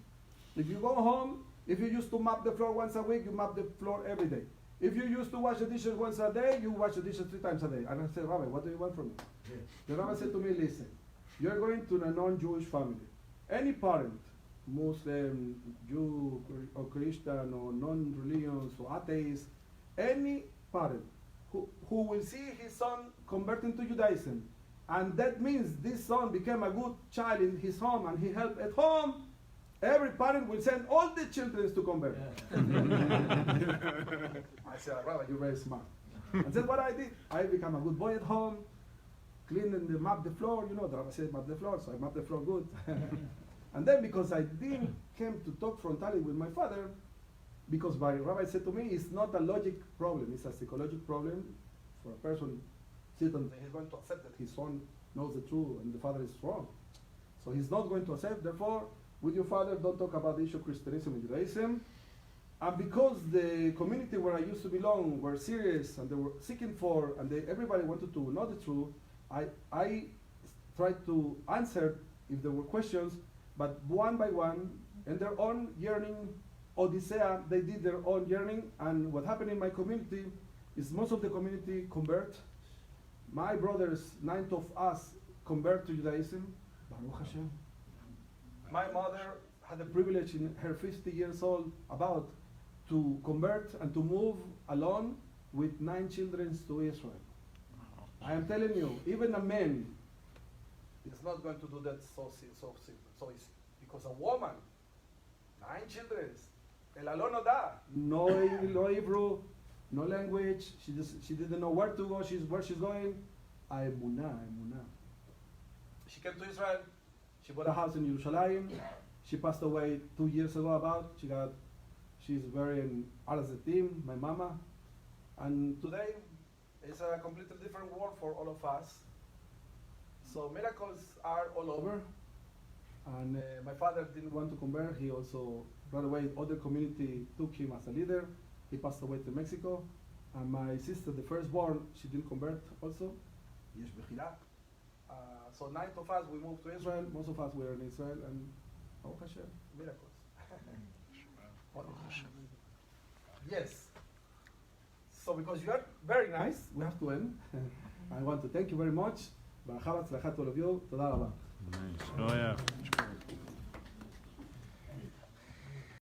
[SPEAKER 2] if you go home, if you used to mop the floor once a week, you mop the floor every day. If you used to wash the dishes once a day, you wash the dishes 3 times a day. And I said, Rabbi, what do you want from me? Yeah. The rabbi said to me, listen, you're going to a non-Jewish family. Any parent, Muslim, Jew, or Christian, or non-religious, or atheist, any parent who will see his son converting to Judaism, and that means this son became a good child in his home and he helped at home, every parent will send all the children to convert. Yeah. I said, Rabbi, you're very smart. And that's what I did. I became a good boy at home, cleaned and mop the floor. You know, the rabbi said mop the floor, so I mopped the floor good. And then because I didn't came to talk frontally with my father, because my rabbi said to me, it's not a logic problem, it's a psychological problem for a person. He's going to accept that his son knows the truth and the father is wrong. So he's not going to accept, therefore, with your father, don't talk about the issue of Christianism and Judaism. And because the community where I used to belong were serious and they were seeking for, and everybody wanted to know the truth, I tried to answer if there were questions, but one by one, in their own yearning, Odyssea, they did their own yearning, and what happened in my community is most of the community convert. My brothers, 9 of us, convert to Judaism. Baruch Hashem. My mother had the privilege in her 50 years old about to convert and to move alone with 9 children to Israel. I am telling you, even a man is not going to do that so easy. Because a woman, 9 children, el alone no da. No Hebrew, no language. She didn't know where to go. Where she's going. Emunah. She came to Israel. She bought a house in Jerusalem. She passed away 2 years ago. She's very out of the team. My mama, and today it's a completely different world for all of us. So miracles are all over. And my father didn't want to convert. He also, right away, other community took him as a leader. He passed away to Mexico. And my sister, the firstborn, she didn't convert also. So 9 of us, we moved to Israel. Most of us were in Israel. And Baruch Hashem, miracles. Yes. So because you are very nice, we have to end. I want to thank you very much. Baruch Haba, tzlachat all of you. Toda rabba.
[SPEAKER 6] Nice. Oh, yeah.